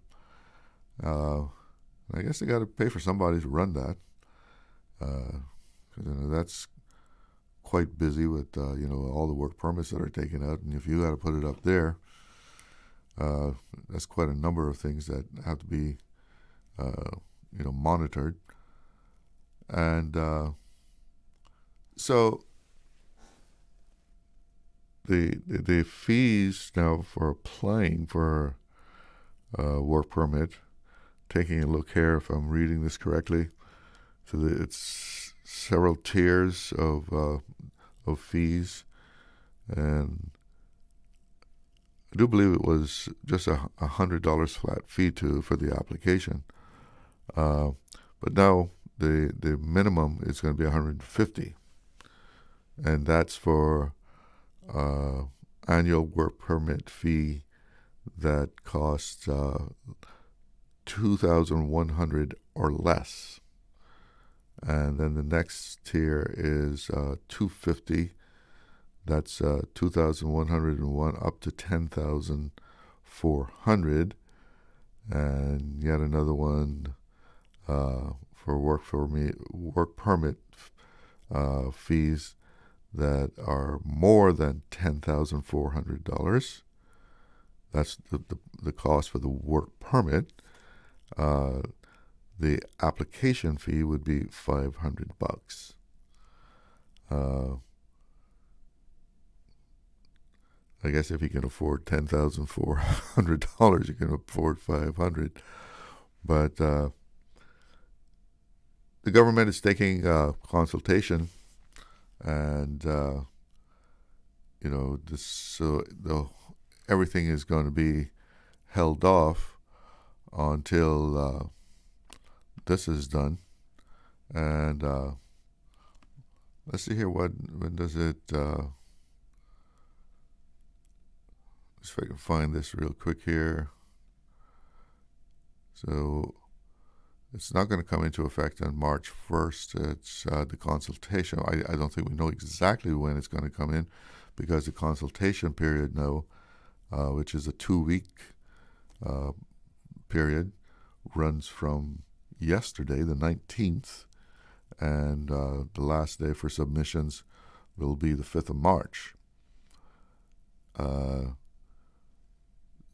I guess they got to pay for somebody to run that. That's quite busy with all the work permits that are taken out, and if you got to put it up there, that's quite a number of things that have to be monitored. And so the fees now for applying for a work permit, taking a look here if I'm reading this correctly, so it's several tiers of fees, and I do believe it was just $100 flat fee for the application, but now the minimum is going to be $150, and that's for annual work permit fee that costs $2,100 or less. And then the next tier is $250. That's $2,101 up to $10,400, and yet another one for work permit fees that are more than $10,400. That's the cost for the work permit. The application fee would be $500. I guess if you can afford $10,400, you can afford $500. But the government is taking consultation, and everything is going to be held off until this is done. And let's see here, when does it? Let's see if I can find this real quick here. So it's not going to come into effect on March 1st. It's the consultation. I don't think we know exactly when it's going to come in, because the consultation period now, which is a 2-week period, runs from yesterday, the 19th, and the last day for submissions will be the 5th of March.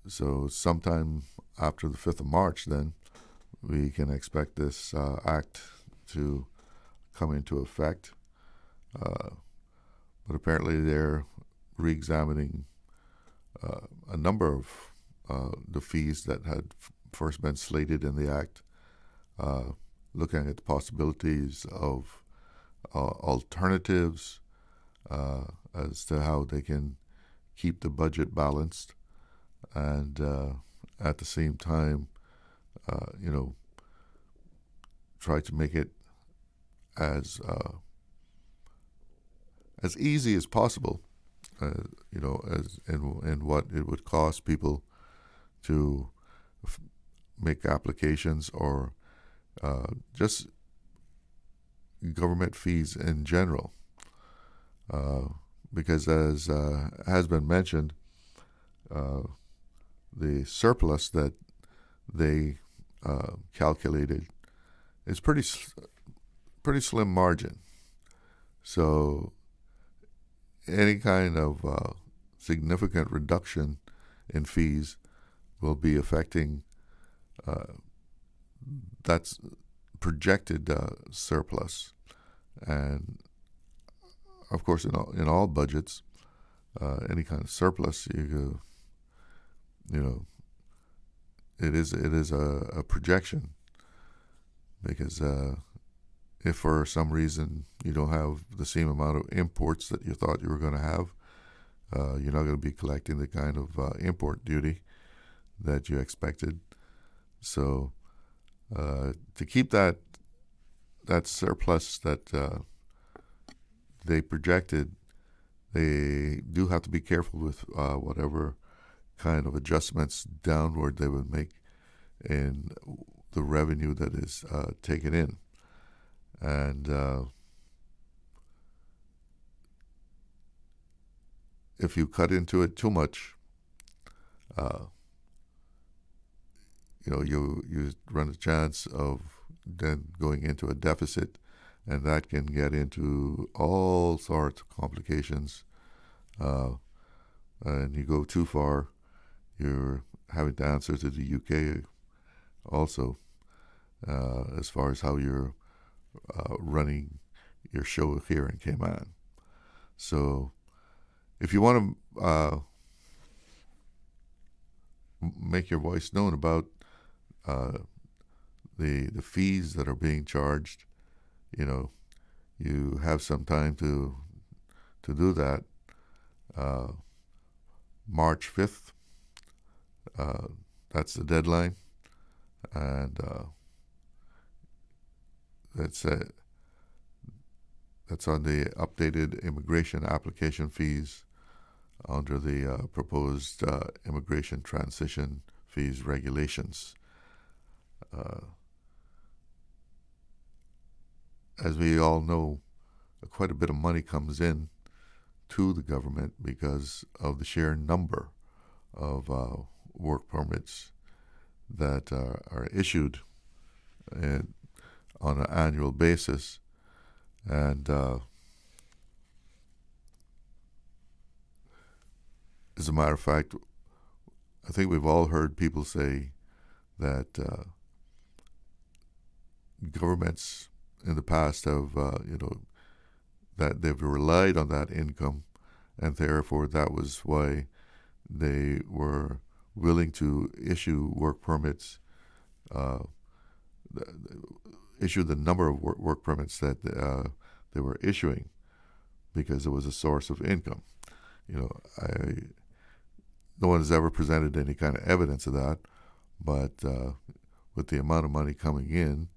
So sometime after the 5th of March, then, we can expect this act to come into effect. But apparently they're re-examining a number of the fees that had first been slated in the act, looking at the possibilities of alternatives as to how they can keep the budget balanced, and at the same time, try to make it as easy as possible, as in what it would cost people to make applications, or just government fees in general. Because as has been mentioned, the surplus that they calculated is pretty slim margin. So any kind of significant reduction in fees will be affecting that's projected surplus. And of course, in all budgets, any kind of surplus, it is a projection, because if for some reason you don't have the same amount of imports that you thought you were going to have, you're not going to be collecting the kind of import duty that you expected. So to keep that surplus that they projected, they do have to be careful with whatever kind of adjustments downward they would make in the revenue that is taken in. And if you cut into it too much, you run a chance of then going into a deficit, and that can get into all sorts of complications. And you go too far, you're having to answer to the UK also, as far as how you're running your show here in Cayman. So if you want to make your voice known about the fees that are being charged, you have some time to do that. March 5th, that's the deadline, and that's on the updated immigration application fees under the proposed immigration transition fees regulations. As we all know, quite a bit of money comes in to the government because of the sheer number of work permits that are issued on an annual basis. And as a matter of fact, I think we've all heard people say that governments in the past have, that they've relied on that income, and therefore that was why they were willing to issue work permits, issue the number of work permits that they were issuing, because it was a source of income. No one has ever presented any kind of evidence of that, but with the amount of money coming in,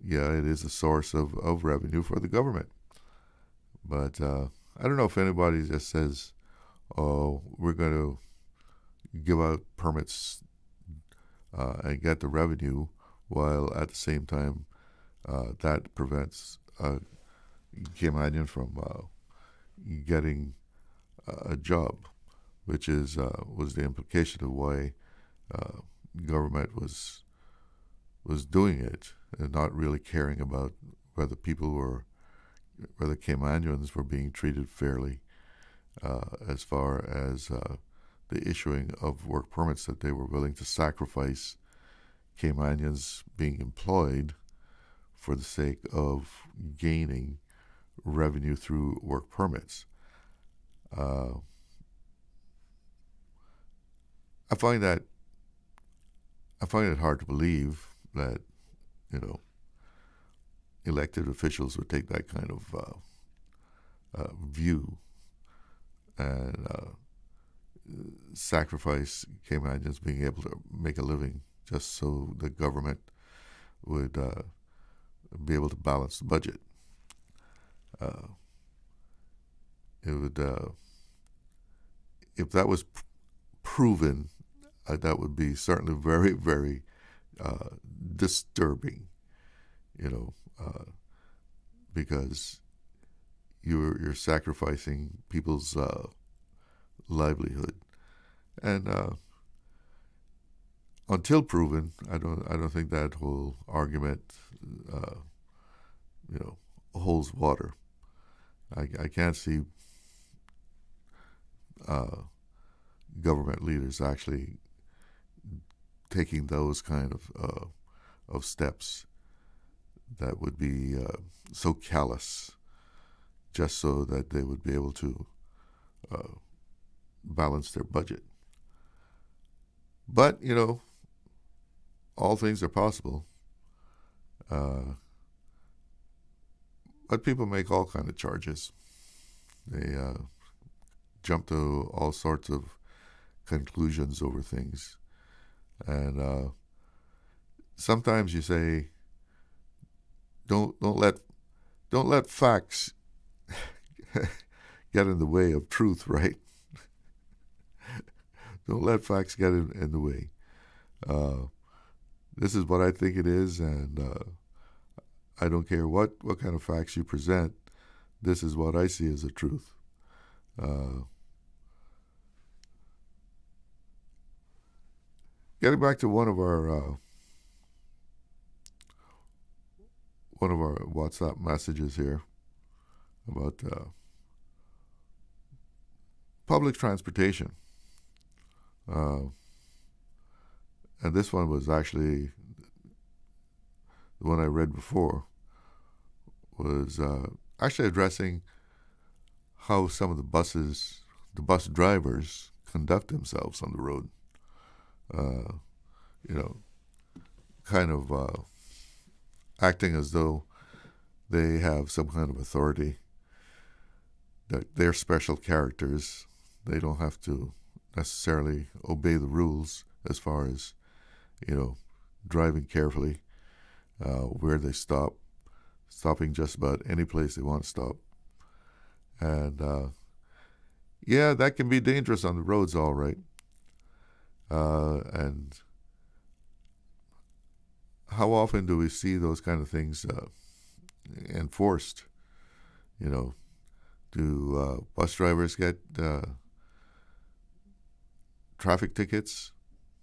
it is a source of revenue for the government. But I don't know if anybody just says, oh, we're going to give out permits and get the revenue, while at the same time that prevents Caymanian from getting a job, which was the implication of why government was doing it, and not really caring about whether Caymanians were being treated fairly as far as the issuing of work permits, that they were willing to sacrifice Caymanians being employed for the sake of gaining revenue through work permits. I find it hard to believe that elected officials would take that kind of view and sacrifice Caymanians being able to make a living just so the government would be able to balance the budget. It would, if that was proven, that would be certainly very, very disturbing, because you're sacrificing people's livelihood, and until proven, I don't think that whole argument holds water. I can't see government leaders actually taking those kind of steps that would be so callous, just so that they would be able to balance their budget. But all things are possible. But people make all kind of charges. They jump to all sorts of conclusions over things, and sometimes you say, don't let facts get in the way of truth, right? Don't let facts get in the way. This is what I think it is, and I don't care what kind of facts you present. This is what I see as the truth. Getting back to one of our WhatsApp messages here about public transportation. And this one was actually the one I read before, was actually addressing how some of the bus drivers conduct themselves on the road. Kind of acting as though they have some kind of authority, that they're special characters. They don't have to necessarily obey the rules as far as, driving carefully, where they stop, stopping just about any place they want to stop. And, that can be dangerous on the roads, all right. And how often do we see those kind of things enforced? Do bus drivers get traffic tickets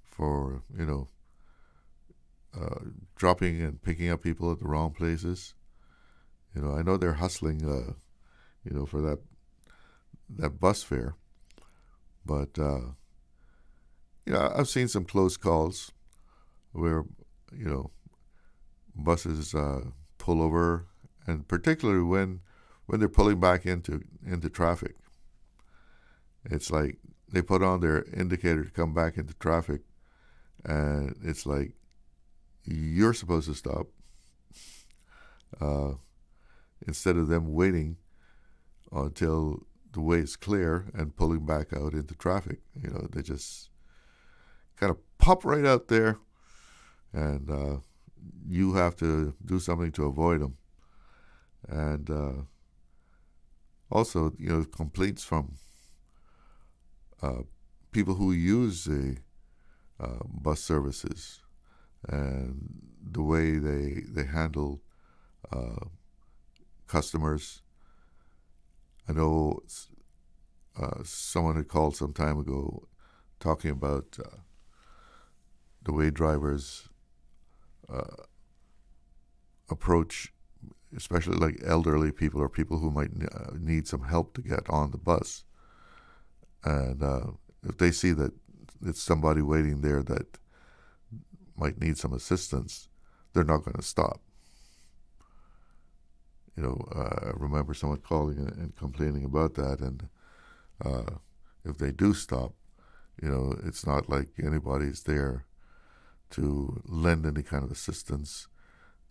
for, dropping and picking up people at the wrong places? I know they're hustling, for that bus fare. But, I've seen some close calls where, buses pull over, and particularly when they're pulling back into traffic. It's like they put on their indicator to come back into traffic, and it's like, you're supposed to stop, instead of them waiting until the way is clear and pulling back out into traffic. They just kind of pop right out there, and you have to do something to avoid them. And also, complaints from people who use the bus services and the way they handle customers. I know someone had called some time ago talking about the way drivers approach, especially like elderly people or people who might need some help to get on the bus. And if they see that it's somebody waiting there that might need some assistance, they're not going to stop. I remember someone calling and complaining about that, and if they do stop, it's not like anybody's there to lend any kind of assistance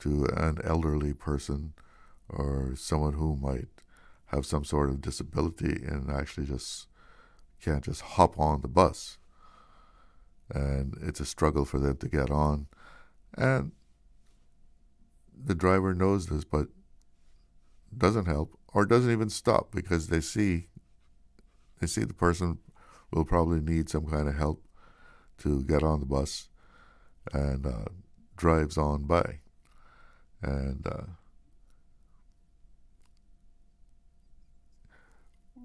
to an elderly person or someone who might have some sort of disability and actually just can't just hop on the bus. And it's a struggle for them to get on. And the driver knows this, but doesn't help or doesn't even stop, because they see the person will probably need some kind of help to get on the bus, and drives on by. And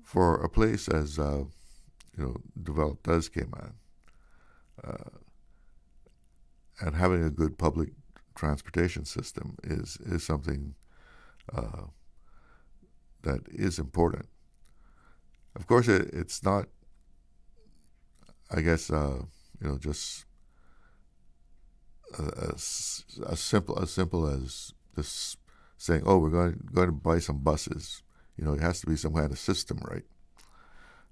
for a place as developed as Cayman, and having a good public transportation system is something that is important. Of course, it's not, I guess, just as simple as this saying, "Oh, we're going to buy some buses." It has to be some kind of system, right?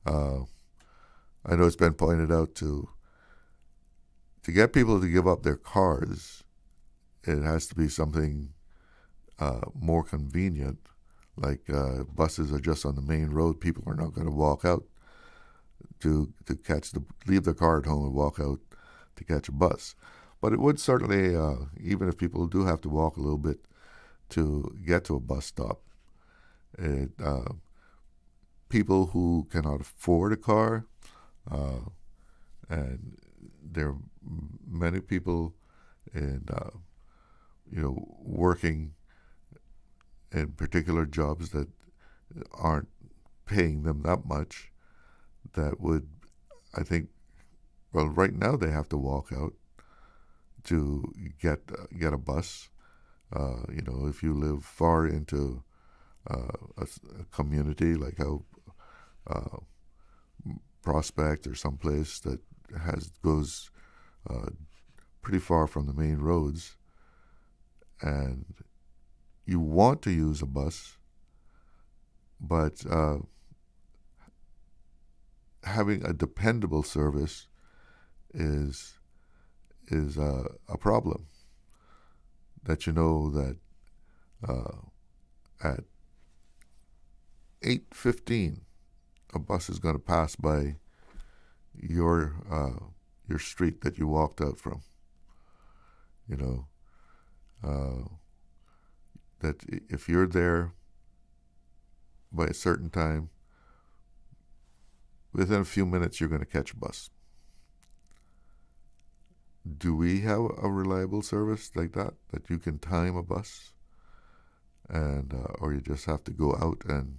I know it's been pointed out to get people to give up their cars, it has to be something more convenient. Like buses are just on the main road. People are not going to walk out to leave their car at home and walk out to catch a bus. But it would certainly, even if people do have to walk a little bit to get to a bus stop, people who cannot afford a car, and there are many people in working in particular jobs that aren't paying them that much, that would, I think, well, right now they have to walk out to get a bus. If you live far into a community like how Prospect or someplace that goes pretty far from the main roads, and you want to use a bus, but having a dependable service is a problem. That you know that at 8:15 a bus is going to pass by your street that you walked out from. You know, that if you're there by a certain time, within a few minutes you're going to catch a bus. Do we have a reliable service like that you can time a bus, and or you just have to go out and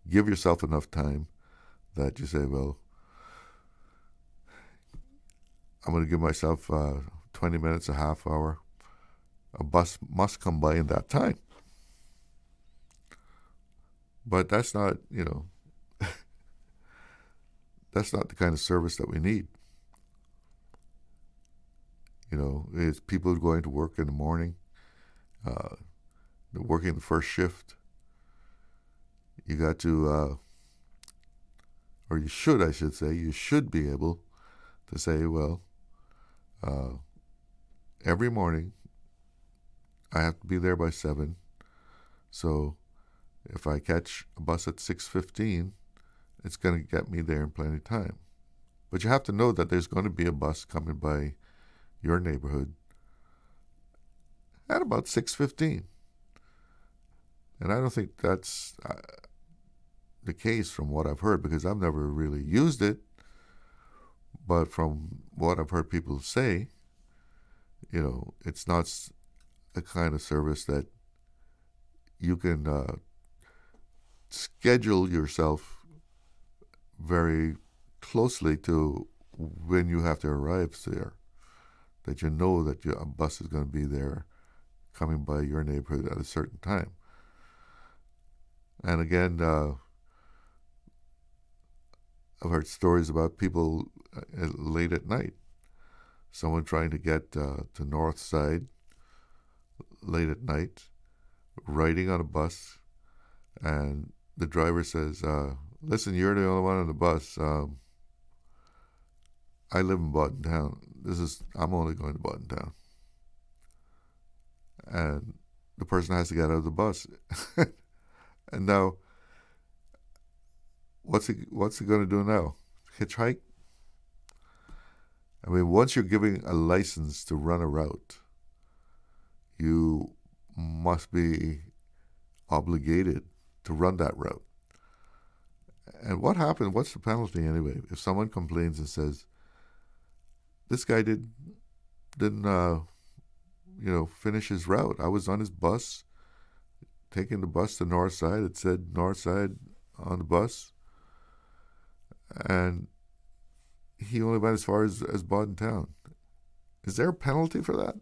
give yourself enough time that you say, well, I'm going to give myself 20 minutes, a half hour. A bus must come by in that time. But that's not, that's not the kind of service that we need. It's people going to work in the morning, they're working the first shift. You got to, or you should, I should say, you should be able to say, well, every morning I have to be there by 7, so if I catch a bus at 6:15, it's going to get me there in plenty of time. But you have to know that there's going to be a bus coming by your neighborhood at about 6:15. And I don't think that's the case from what I've heard, because I've never really used it. But from what I've heard people say, it's not a kind of service that you can schedule yourself very closely to when you have to arrive there, that you know that a bus is going to be there coming by your neighborhood at a certain time. And again, I've heard stories about people late at night, someone trying to get to North Side late at night, riding on a bus, and the driver says, listen, you're the only one on the bus. I live in Bodden Town. I'm only going to Bodden Town. And the person has to get out of the bus. And now, what's he going to do now? Hitchhike? I mean, once you're giving a license to run a route, you must be obligated to run that route. And what happened? What's the penalty anyway? If someone complains and says, this guy didn't finish his route. I was on his bus, taking the bus to North Side. It said North Side on the bus. And he only went as far as Bodden Town. Is there a penalty for that?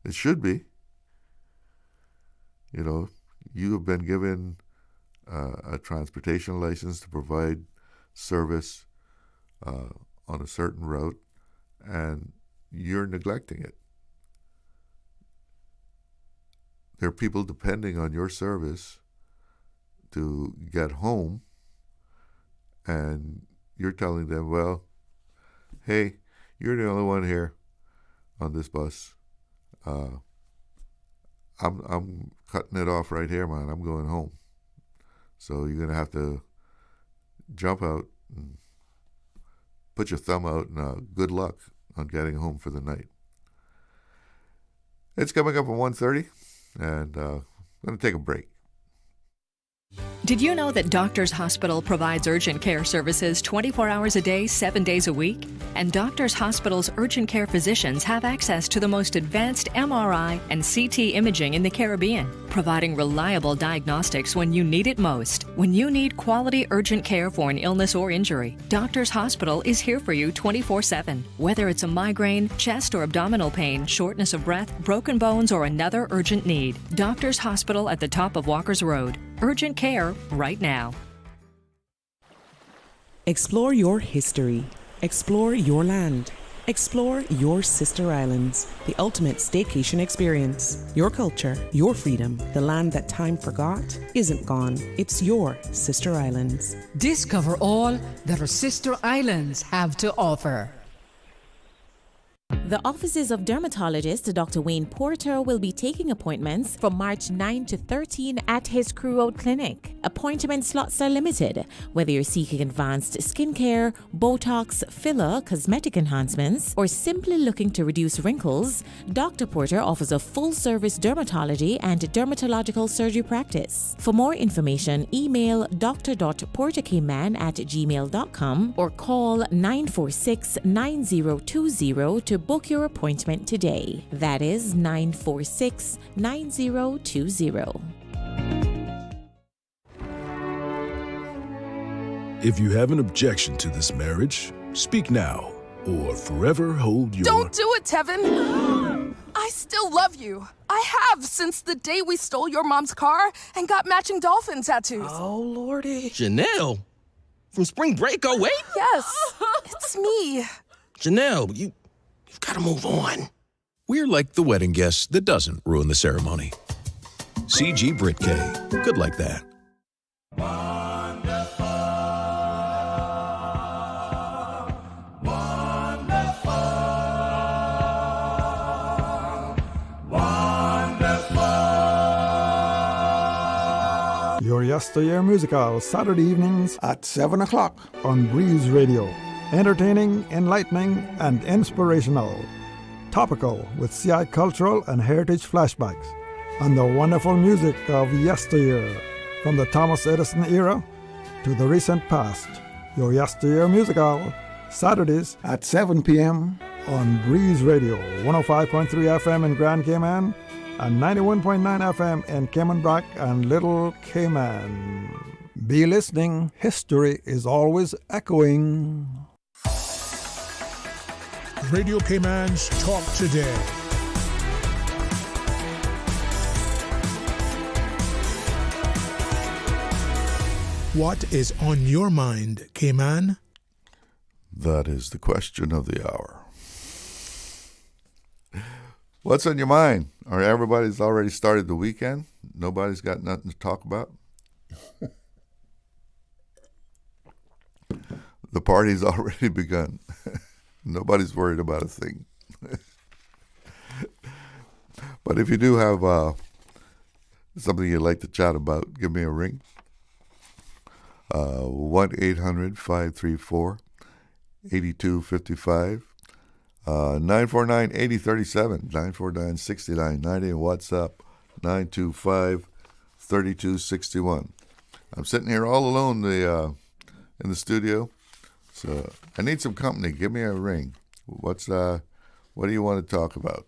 It should be. You have been given a transportation license to provide service on a certain route, and you're neglecting it. There are people depending on your service to get home, and you're telling them, well, hey, you're the only one here on this bus. I'm cutting it off right here, man. I'm going home. So you're going to have to jump out and put your thumb out, and good luck on getting home for the night. It's coming up at 1:30, and I'm going to take a break. Did you know that Doctors Hospital provides urgent care services 24 hours a day, 7 days a week? And Doctors Hospital's urgent care physicians have access to the most advanced MRI and CT imaging in the Caribbean, providing reliable diagnostics when you need it most. When you need quality urgent care for an illness or injury, Doctors Hospital is here for you 24/7. Whether it's a migraine, chest or abdominal pain, shortness of breath, broken bones, or another urgent need, Doctors Hospital at the top of Walker's Road. Urgent care right now. Explore your history. Explore your land. Explore your sister islands, the ultimate staycation experience. Your culture, your freedom, the land that time forgot isn't gone. It's your sister islands. Discover all that our sister islands have to offer. The offices of dermatologist Dr. Wayne Porter will be taking appointments from March 9 to 13 at his Crew Road Clinic. Appointment slots are limited. Whether you're seeking advanced skincare, Botox, filler, cosmetic enhancements, or simply looking to reduce wrinkles, Dr. Porter offers a full-service dermatology and dermatological surgery practice. For more information, email dr.porterkman@gmail.com or call 946-9020 to book your appointment today. That is 946-9020. If you have an objection to this marriage, speak now or forever hold your... Don't do it, Tevin! I still love you. I have since the day we stole your mom's car and got matching dolphin tattoos. Oh, Lordy. Janelle? From spring break 08? Yes, it's me. Janelle, you've got to move on. We're like the wedding guest that doesn't ruin the ceremony. CG Britk. Good like that. Your Yesteryear Musical, Saturday evenings at 7 o'clock on Breeze Radio. Entertaining, enlightening, and inspirational. Topical with CI cultural and heritage flashbacks. And the wonderful music of yesteryear. From the Thomas Edison era to the recent past. Your Yesteryear Musical, Saturdays at 7 p.m. on Breeze Radio. 105.3 FM in Grand Cayman and 91.9 FM in Cayman Brac and Little Cayman. Be listening. History is always echoing. Radio Cayman's Talk Today. What is on your mind, Cayman? That is the question of the hour. What's on your mind? Or everybody's already started the weekend? Nobody's got nothing to talk about? The party's already begun. Nobody's worried about a thing. But if you do have something you'd like to chat about, give me a ring. 1-800-534-8255. 949-8037, 949-6990, and WhatsApp 925-3261. I'm sitting here all alone in the studio, so I need some company. Give me a ring. What do you want to talk about?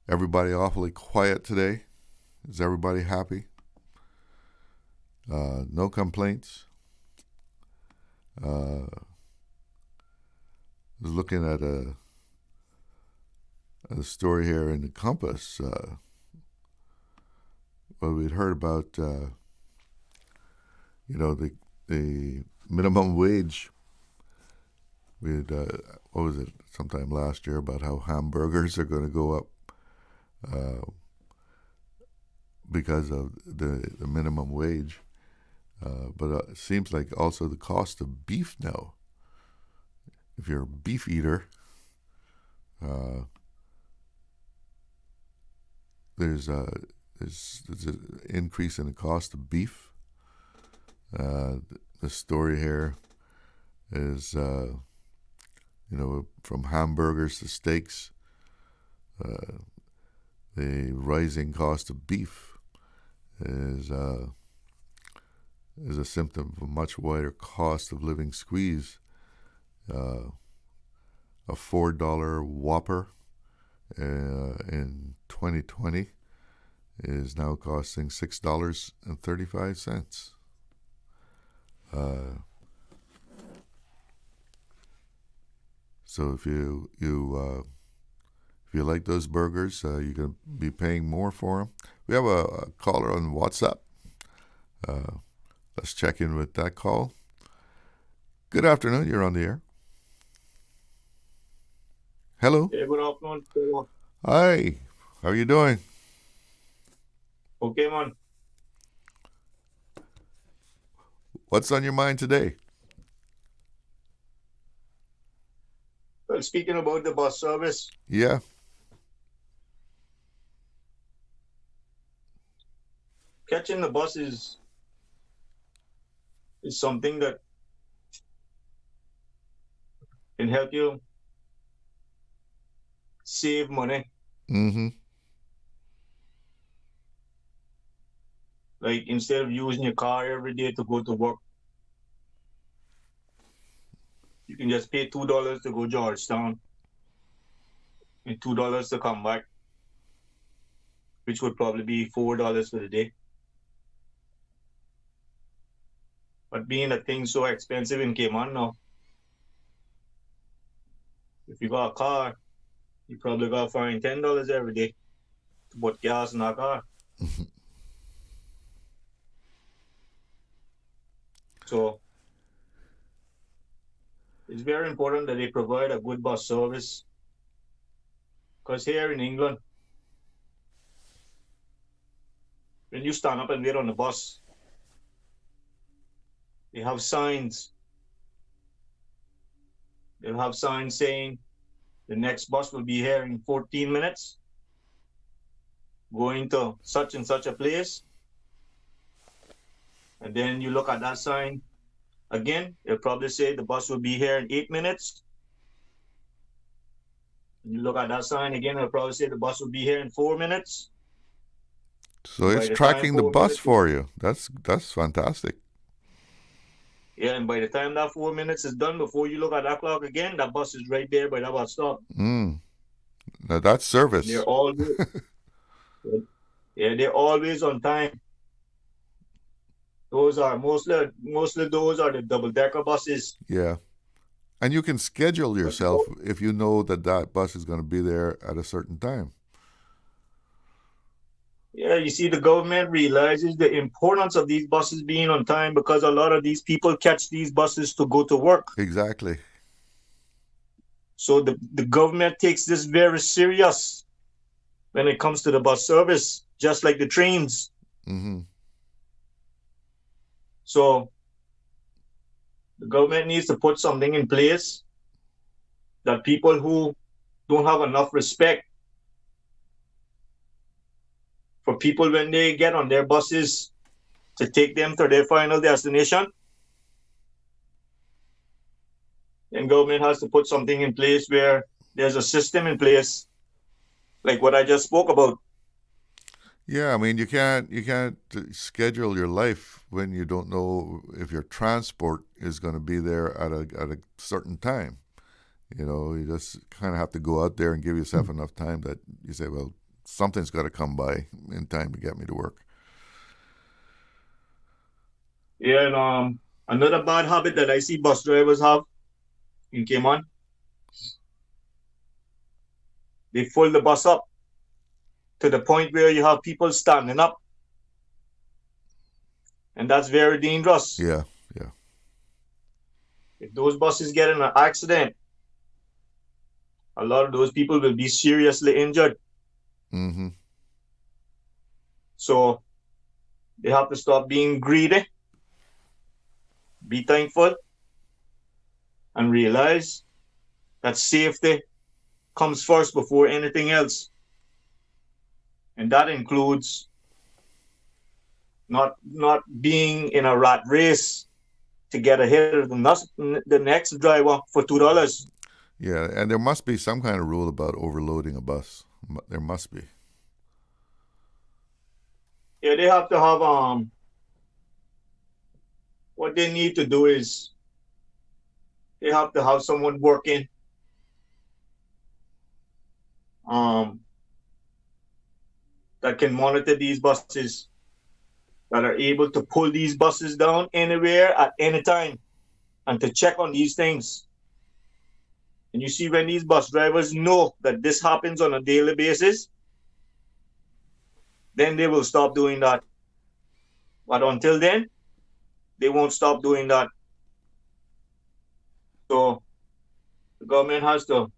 Everybody awfully quiet today. Is everybody happy? No complaints. I was looking at a story here in the Compass. Well, we'd heard about, the minimum wage. We'd, what was it, sometime last year, about how hamburgers are going to go up because of the minimum wage. But it seems like also the cost of beef now. If you're a beef eater, there's an increase in the cost of beef. The story here is, from hamburgers to steaks, the rising cost of beef is a symptom of a much wider cost of living squeeze. A $4 Whopper in 2020 is now costing $6.35. So if you like those burgers, you're going to be paying more for them. We have a caller on WhatsApp. Let's check in with that call. Good afternoon. You're on the air. Hello. Yeah, good afternoon. Hi. How are you doing? Okay, man. What's on your mind today? Well, speaking about the bus service, Yeah. catching the bus is something that can help you save money. Mm-hmm. Like instead of using your car every day to go to work, you can just pay $2 to go Georgetown and $2 to come back, which would probably be $4 for the day. But being that thing's so expensive in Cayman now, if you got a car, you probably got to find $10 every day to put gas in that car. So it's very important that they provide a good bus service. Because here in England, when you stand up and wait on the bus, they have signs. They'll have signs saying the next bus will be here in 14 minutes, going to such and such a place. And then you look at that sign again, they'll probably say the bus will be here in 8 minutes. And you look at that sign again, they'll probably say the bus will be here in 4 minutes. So it's tracking the bus for you. That's fantastic. Yeah, and by the time that 4 minutes is done, before you look at that clock again, that bus is right there by that bus stop. Now that's service. They're always, they're always on time. Those are mostly those are the double-decker buses. Yeah. And you can schedule yourself if you know that bus is going to be there at a certain time. Yeah, you see, the government realizes the importance of these buses being on time because a lot of these people catch these buses to go to work. Exactly. So the government takes this very serious when it comes to the bus service, just like the trains. Mm-hmm. So the government needs to put something in place that people who don't have enough respect for people when they get on their buses to take them to their final destination, then government has to put something in place where there's a system in place like what I just spoke about. Yeah, I mean, you can't schedule your life when you don't know if your transport is going to be there at a certain time. You know, you just kind of have to go out there and give yourself enough time that you say, well, something's got to come by in time to get me to work. Yeah, and another bad habit that I see bus drivers have in Cayman, they fill the bus up to the point where you have people standing up. And that's very dangerous. Yeah. If those buses get in an accident, a lot of those people will be seriously injured. Mm-hmm. So they have to stop being greedy, be thankful, and realize that safety comes first before anything else. And that includes not being in a rat race to get ahead of the next driver for $2. Yeah, and there must be some kind of rule about overloading a bus. There must be. Yeah, they have to have what they need to do is they have to have someone working that can monitor these buses, that are able to pull these buses down anywhere at any time and to check on these things. And you see, when these bus drivers know that this happens on a daily basis, then they will stop doing that. But until then, they won't stop doing that. government has to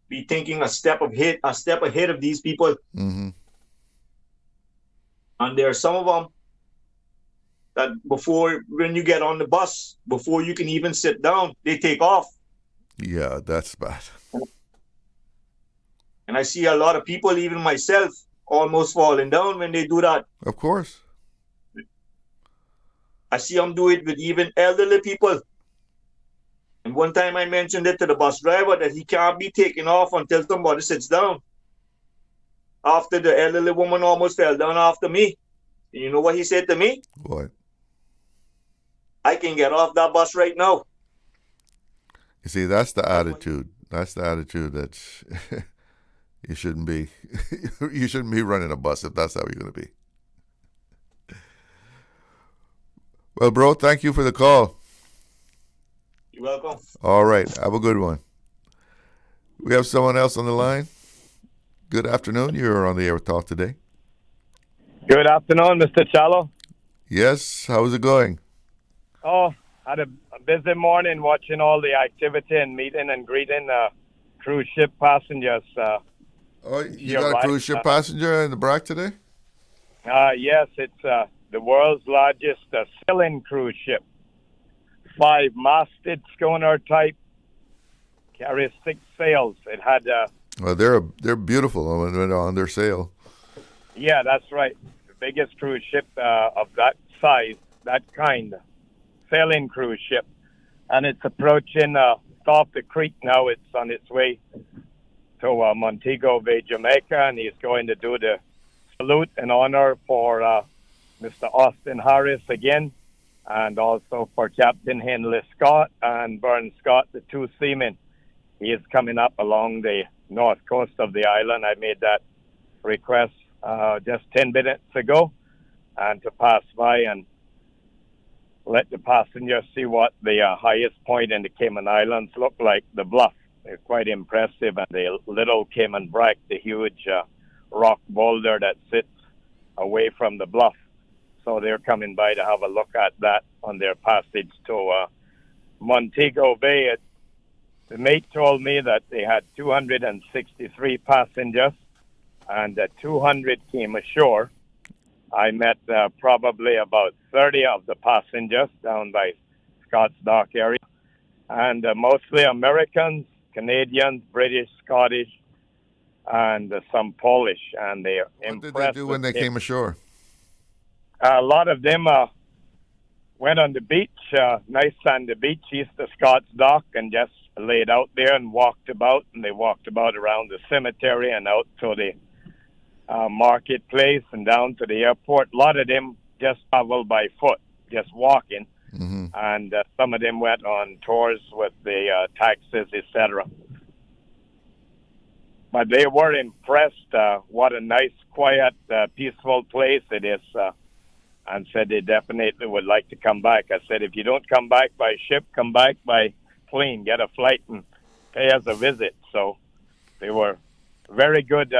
be thinking a step ahead of these people. Mm-hmm. And there are some of them that when you get on the bus, before you can even sit down, they take off. Yeah, that's bad. And I see a lot of people, even myself, almost falling down when they do that. Of course. I see them do it with even elderly people. And one time I mentioned it to the bus driver that he can't be taken off until somebody sits down. After the elderly woman almost fell down after me. And you know what he said to me? What? I can get off that bus right now. You see, that's the attitude. That's the attitude that you shouldn't be. You shouldn't be running a bus if that's how you're going to be. Well, bro, thank you for the call. You're welcome. All right. Have a good one. We have someone else on the line. Good afternoon. You're on the air with Talk Today. Good afternoon, Mr. Chalo. Yes. How's it going? Oh, had a busy morning watching all the activity and meeting and greeting cruise ship passengers. You got a cruise ship passenger in the BRAC today? Yes, it's the world's largest sailing cruise ship. 5-masted schooner type, carries 6 sails. It had. Well, they're beautiful on their sail. Yeah, that's right. The biggest cruise ship of that size, that kind, sailing cruise ship, and it's approaching off the creek now. It's on its way to Montego Bay, Jamaica, and he's going to do the salute and honor for Mr. Austin Harris again, and also for Captain Henley Scott and Byrne Scott, the 2 seamen. He is coming up along the north coast of the island. I made that request just 10 minutes ago, and to pass by and let the passengers see what the highest point in the Cayman Islands look like, the bluff. They're quite impressive, and the little Cayman Brack, the huge rock boulder that sits away from the bluff. So they're coming by to have a look at that on their passage to Montego Bay. The mate told me that they had 263 passengers, and 200 came ashore. I met probably about 30 of the passengers down by Scott's Dock area, and mostly Americans, Canadians, British, Scottish, and some Polish. And they are impressed. What did they do when they came ashore? A lot of them went on the beach, nice sandy beach east of Scott's Dock, and just laid out there and walked about. And they walked about around the cemetery and out to the marketplace and down to the airport. A lot of them just traveled by foot, just walking. Mm-hmm. And some of them went on tours with the taxis, etc. But they were impressed. What a nice, quiet, peaceful place it is. And said they definitely would like to come back. I said, if you don't come back by ship, come back by plane. Get a flight and pay us a visit. So they were very good.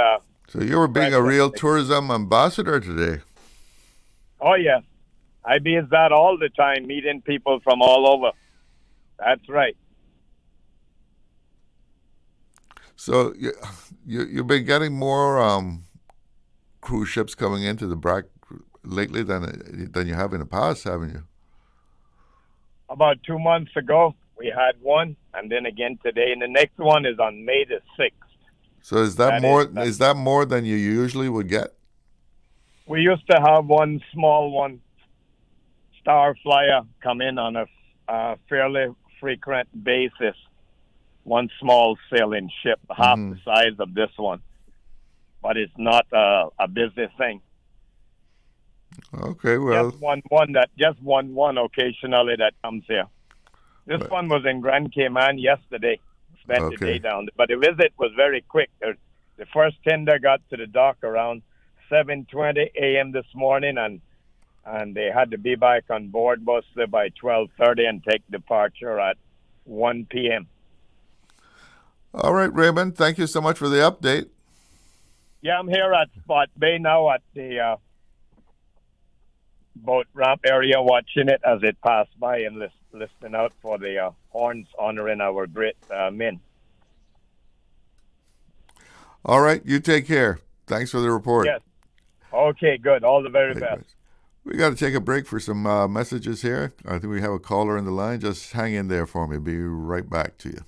So you were being a real tourism ambassador today. Oh, yes. I be that all the time, meeting people from all over. That's right. So you've been getting more cruise ships coming into the BRAC lately than you have in the past, haven't you? About 2 months ago, we had one, and then again today. And the next one is on May the 6th. So is that more than you usually would get? We used to have one small one, Star Flyer, come in on a fairly frequent basis. One small sailing ship, half the size of this one. But it's not a busy thing. Okay, well. Just one occasionally that comes here. This one was in Grand Cayman yesterday. Spent the day down there. But the visit was very quick. The first tender got to the dock around 7:20 a.m. this morning, and they had to be back on board mostly by 12:30 and take departure at 1 p.m. All right, Raymond, thank you so much for the update. Yeah, I'm here at Spot Bay now at the boat ramp area watching it as it passed by and listening out for the horns honoring our great men. All right, you take care. Thanks for the report. Yes. Okay, good. All the very best. We got to take a break for some messages here. I think we have a caller in the line. Just hang in there for me. Be right back to you.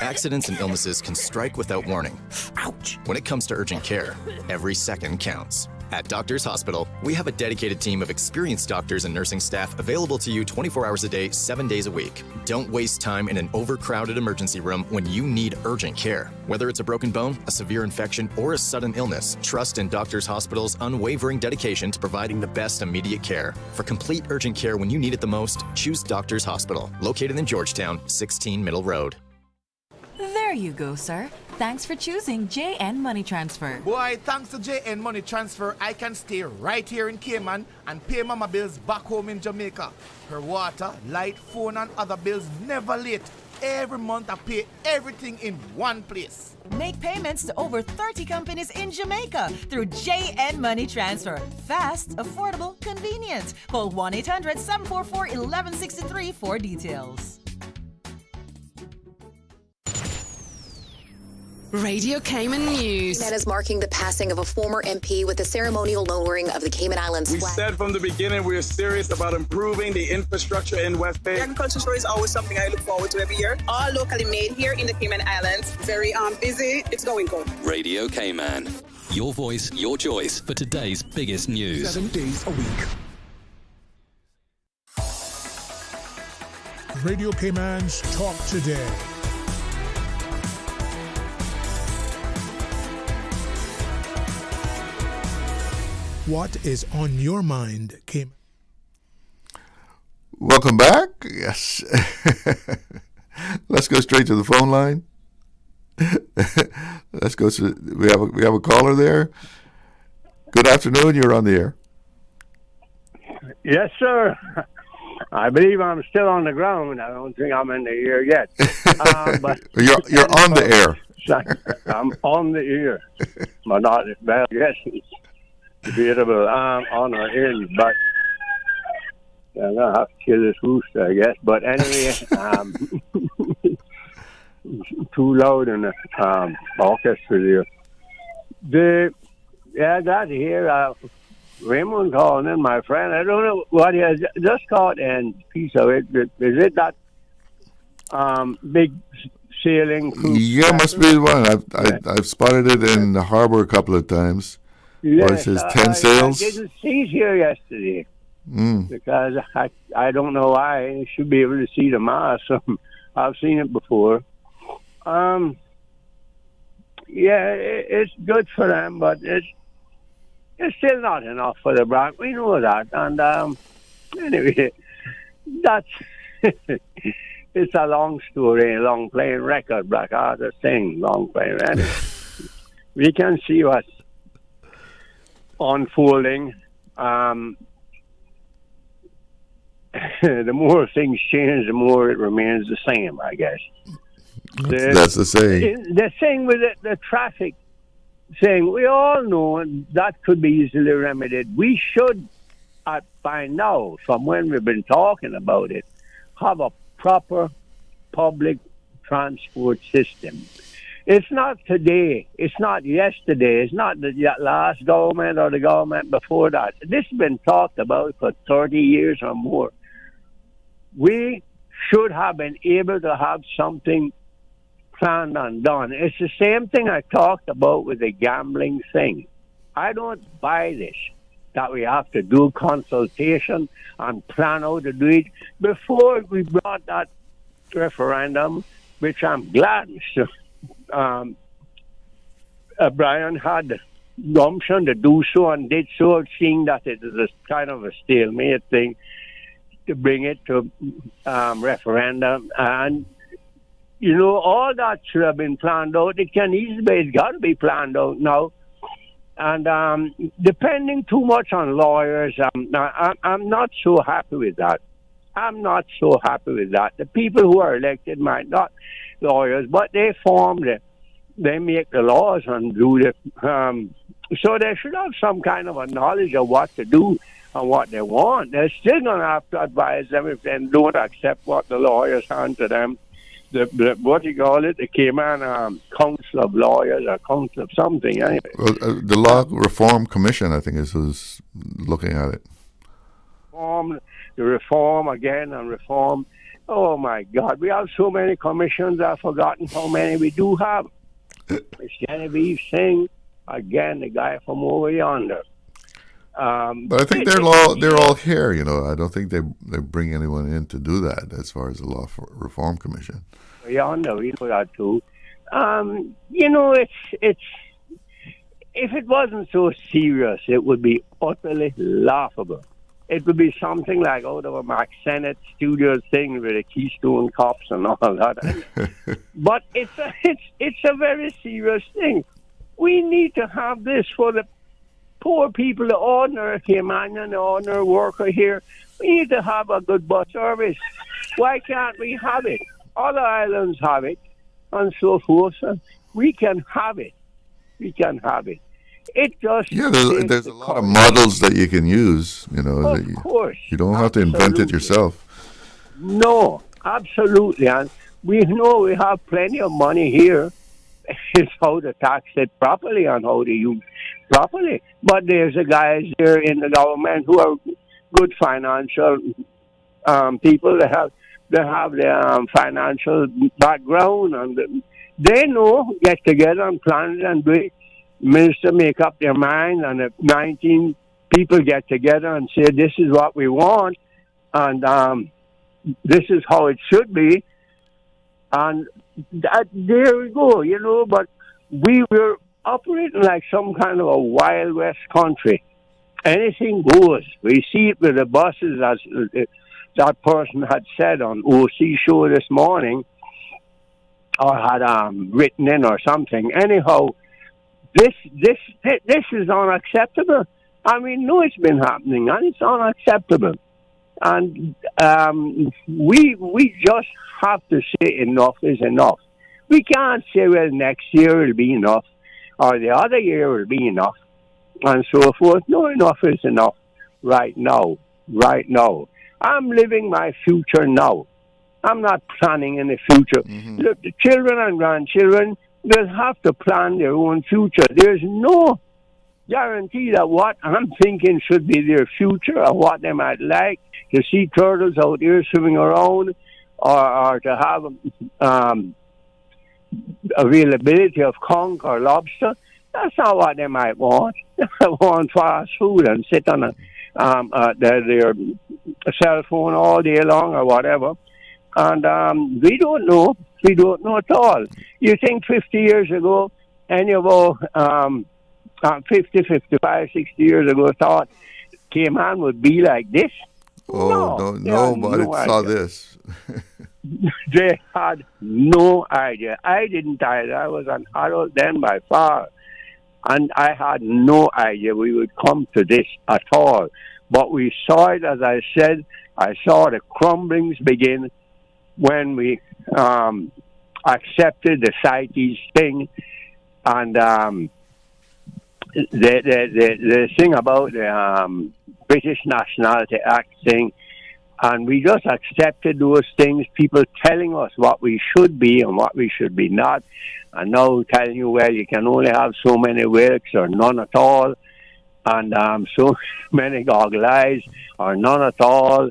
Accidents and illnesses can strike without warning. Ouch! When it comes to urgent care, every second counts. At Doctors Hospital, we have a dedicated team of experienced doctors and nursing staff available to you 24 hours a day, 7 days a week. Don't waste time in an overcrowded emergency room when you need urgent care. Whether it's a broken bone, a severe infection, or a sudden illness, trust in Doctors Hospital's unwavering dedication to providing the best immediate care. For complete urgent care when you need it the most, choose Doctors Hospital, located in Georgetown, 16 Middle Road. There you go, sir. Thanks for choosing JN Money Transfer. Boy, thanks to JN Money Transfer, I can stay right here in Cayman and pay mama bills back home in Jamaica. Her water, light, phone, and other bills never late. Every month I pay everything in one place. Make payments to over 30 companies in Jamaica through JN Money Transfer. Fast, affordable, convenient. Call 1-800-744-1163 for details. Radio Cayman News. That is marking the passing of a former MP with the ceremonial lowering of the Cayman Islands We flag. said from the beginning we're serious about improving the infrastructure in West Bay. The agriculture show is always something I look forward to every year. All locally made here in the Cayman Islands. Very busy. It's going good. Radio Cayman. Your voice, your choice for today's biggest news. 7 days a week. Radio Cayman's Talk Today. What is on your mind, Cayman? Welcome back. Yes. Let's go straight to the phone line. Let's go to we have a caller there. Good afternoon, you're on the air. Yes, sir. I believe I'm still on the ground. I don't think I'm in the air yet. But you're on the air. I'm on the air. But not well, yes. Debatable on our end, but I'm gonna have to kill this rooster, I guess. But anyway, too loud in the orchestra there. That here, Raymond calling in, my friend. I don't know what he has just caught a piece of it. Is it that big sailing cruise? Yeah, must be the one. I've spotted it in the harbor a couple of times. Yes, it says 10 sails. I didn't see it here yesterday because I don't know why. I should be able to see the mast. I've seen it before. It's good for them, but it's still not enough for the Bronx. We know that. And anyway, that's it's a long story, a long playing record. Black Arthur sing, long playing record. We can see what's unfolding. The more things change, the more it remains the same, I guess. That's the saying. The thing with the traffic thing, we all know that could be easily remedied. We should, by now, from when we've been talking about it, have a proper public transport system. It's not today. It's not yesterday. It's not the last government or the government before that. This has been talked about for 30 years or more. We should have been able to have something planned and done. It's the same thing I talked about with the gambling thing. I don't buy this, that we have to do consultation and plan how to do it. Before we brought that referendum, which I'm glad Brian had the gumption to do so and did so, seeing that it is a kind of a stalemate thing to bring it to referendum. And, you know, all that should have been planned out. It can easily be, it's got to be planned out now. And depending too much on lawyers, I'm not so happy with that. I'm not so happy with that. The people who are elected might not lawyers, but they they make the laws and do the. So they should have some kind of a knowledge of what to do and what they want. They're still going to have to advise them if they don't accept what the lawyers hand to them. The what do you call it? The Cayman Council of Lawyers or Council of something. Anyway, Well, the Law Reform Commission, I think, is who's looking at it. The reform again and reform. Oh my God, we have so many commissions. I've forgotten how many we do have. It's Genevieve Singh, again, the guy from over yonder. But I think they're all here. I don't think they bring anyone in to do that as far as the Law Reform Commission. Yonder, we know that too. It's if it wasn't so serious, it would be utterly laughable. It would be something like out of a Max Sennett Studios thing with the Keystone Cops and all that. But it's a very serious thing. We need to have this for the poor people, the ordinary Caymanian, the ordinary worker here. We need to have a good bus service. Why can't we have it? Other islands have it, and so forth. We can have it. We can have it. It just there's a lot of models that you can use. Of course, you don't have to invent it yourself. No, absolutely, and we know we have plenty of money here. It's how to tax it properly and how to use properly. But there's the guys here in the government who are good financial people. They have the financial background, and they know, get together and plan it and do it. Minister make up their mind, and if 19 people get together and say, this is what we want, and this is how it should be, and there we go, but we were operating like some kind of a Wild West country. Anything goes. We see it with the buses, as that person had said on OC show this morning, or had written in or something. Anyhow, this is unacceptable. I mean, no, it's been happening, and it's unacceptable. And we just have to say enough is enough. We can't say, well, next year will be enough, or the other year will be enough, and so forth. No, enough is enough right now. Right now. I'm living my future now. I'm not planning in the future. Look, the children and grandchildren, they'll have to plan their own future. There's no guarantee that what I'm thinking should be their future, or what they might like, to see turtles out there swimming around, or to have availability of conch or lobster. That's not what they might want. They want fast food and sit on their cell phone all day long or whatever. And we don't know. We don't know at all. You think 50 years ago, any of our 50, 55, 60 years ago thought Cayman would be like this? Oh, nobody saw this. They had no idea. I didn't either. I was an adult then by far. And I had no idea we would come to this at all. But we saw it, as I said. I saw the crumblings begin when we accepted the CITES thing, and the thing about the British Nationality Act thing, and we just accepted those things, people telling us what we should be and what we should be not, and now telling you, well, you can only have so many whelks or none at all, and so many goggle eyes or none at all.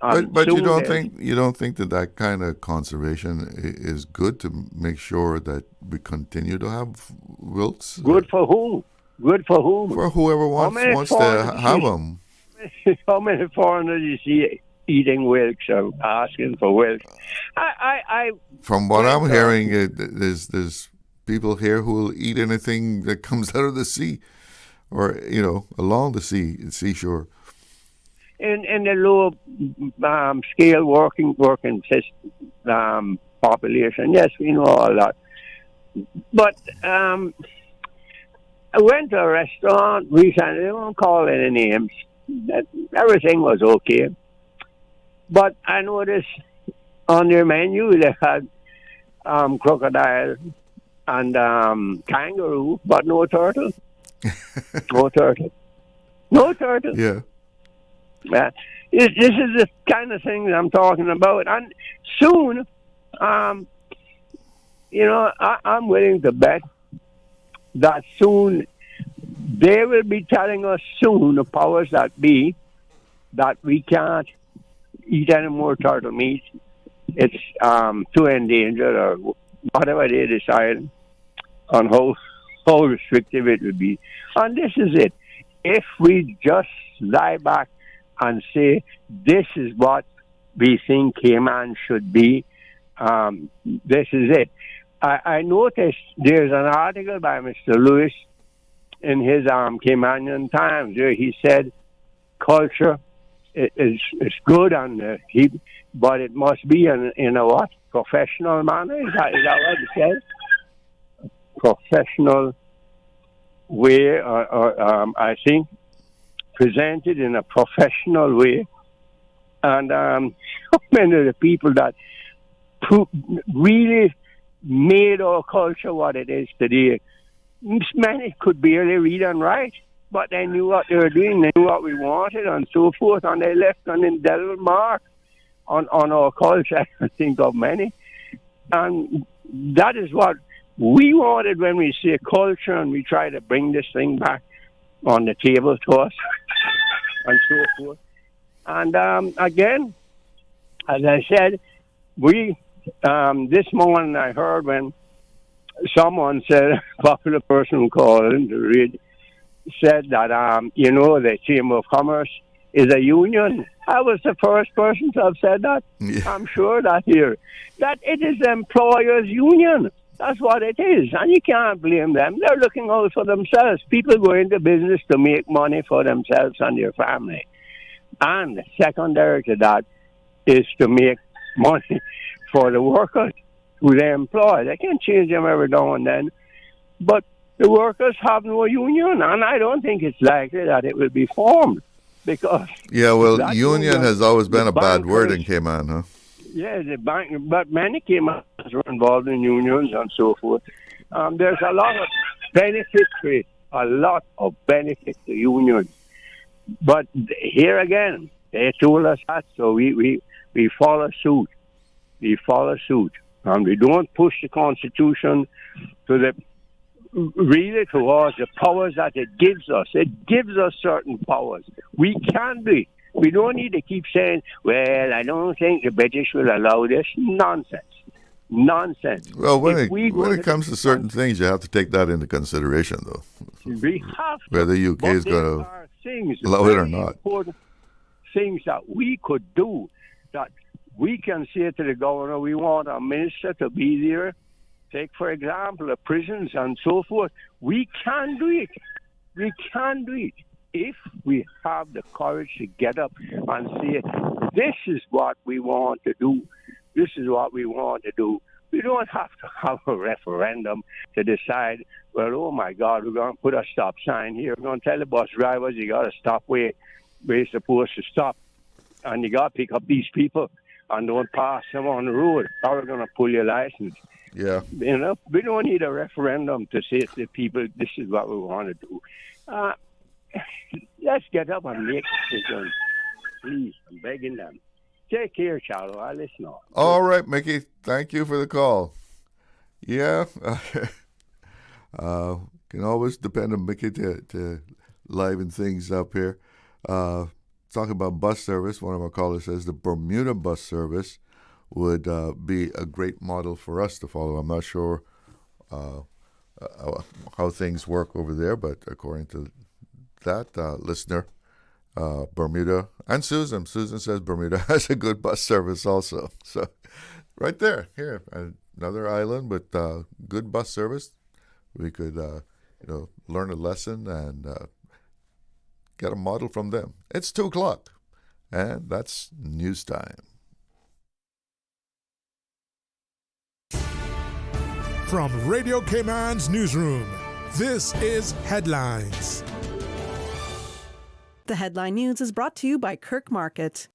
But you don't think that kind of conservation is good to make sure that we continue to have wilts? Good for whom? Good for whom? For whoever wants to have them. How many foreigners you see eating whelks or asking for whelks? From what I'm hearing, there's people here who will eat anything that comes out of the sea, or along the seashore. In the low scale working population, yes, we know all that. But I went to a restaurant recently. I won't call any names. Everything was okay, but I noticed on their menu they had crocodile and kangaroo, but no turtle. No turtle. No turtle. Yeah. This is the kind of thing that I'm talking about. And soon, I'm willing to bet that soon they will be telling us soon, the powers that be, that we can't eat any more turtle meat. It's too endangered, or whatever they decide on how restrictive it would be. And this is it. If we just lie back and say, this is what we think Cayman should be, this is it. I noticed there's an article by Mr. Lewis in his Caymanian Times where he said culture is good, and but it must be in a what? Professional manner? Is that what he says? Professional way, or I think presented in a professional way. And many of the people that really made our culture what it is today, many could barely read and write, but they knew what they were doing, they knew what we wanted, and so forth, and they left an indelible mark on our culture. I can think of many. And that is what we wanted when we say culture, and we try to bring this thing back on the table to us, and so forth. And again, as I said, we this morning I heard when someone said, a popular person who called in to read, said that, the Chamber of Commerce is a union. I was the first person to have said that. Yeah. I'm sure that it is the employers' union. That's what it is. And you can't blame them. They're looking out for themselves. People go into business to make money for themselves and their family. And secondary to that is to make money for the workers who they employ. They can change them every now and then. But the workers have no union, and I don't think it's likely that it will be formed. Because union has always been a bad word in Cayman, huh? Yeah, but many Caymans were involved in unions and so forth. There's a lot of benefit to unions. But here again, they told us that, so we follow suit. We follow suit, and we don't push the Constitution really towards the powers that it gives us. It gives us certain powers. We can be. We don't need to keep saying, well, I don't think the British will allow this. Nonsense. Well, when it comes to certain things, you have to take that into consideration, though. We have to. Whether the UK is going to allow it or not. Things that we could do, that we can say to the governor, we want a minister to be there. Take, for example, the prisons and so forth. We can do it. We can do it if we have the courage to get up and say, this is what we want to do. This is what we want to do. We don't have to have a referendum to decide, well, oh my God, we're going to put a stop sign here. We're going to tell the bus drivers you got to stop where you're supposed to stop. And you got to pick up these people and don't pass them on the road, or we're going to pull your license. Yeah. We don't need a referendum to say to people, this is what we want to do. Let's get up and make decisions. Please, I'm begging them. Take care, Charlo. I'll listen on. All right, Mickey. Thank you for the call. Yeah. Can always depend on Mickey to liven things up here. Talking about bus service, one of our callers says the Bermuda bus service would be a great model for us to follow. I'm not sure how things work over there, but according to that listener, Bermuda, and Susan says Bermuda has a good bus service also. So right there, here, another island with good bus service. We could learn a lesson and get a model from them. It's 2:00, and that's news time. From Radio Cayman's newsroom, this is Headlines. The Headline News is brought to you by Kirk Market.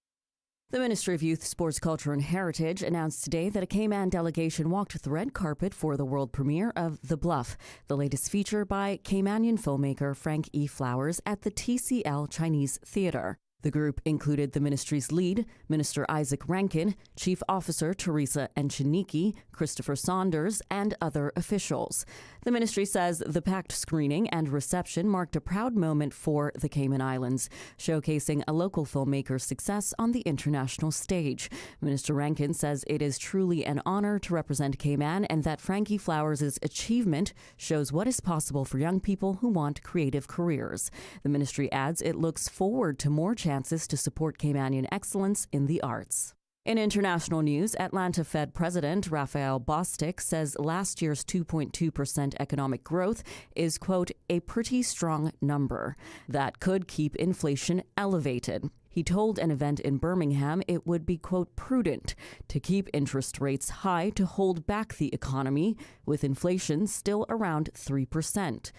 The Ministry of Youth, Sports, Culture and Heritage announced today that a Cayman delegation walked the red carpet for the world premiere of The Bluff, the latest feature by Caymanian filmmaker Frank E. Flowers at the TCL Chinese Theatre. The group included the ministry's lead, Minister Isaac Rankin, Chief Officer Teresa Enchiniki, Christopher Saunders, and other officials. The ministry says the packed screening and reception marked a proud moment for the Cayman Islands, showcasing a local filmmaker's success on the international stage. Minister Rankin says it is truly an honor to represent Cayman and that Frankie Flowers' achievement shows what is possible for young people who want creative careers. The ministry adds it looks forward to more chances to support Caymanian excellence in the arts. In international news, Atlanta Fed President Raphael Bostic says last year's 2.2% economic growth is, quote, a pretty strong number that could keep inflation elevated. He told an event in Birmingham it would be, quote, prudent to keep interest rates high to hold back the economy, with inflation still around 3%.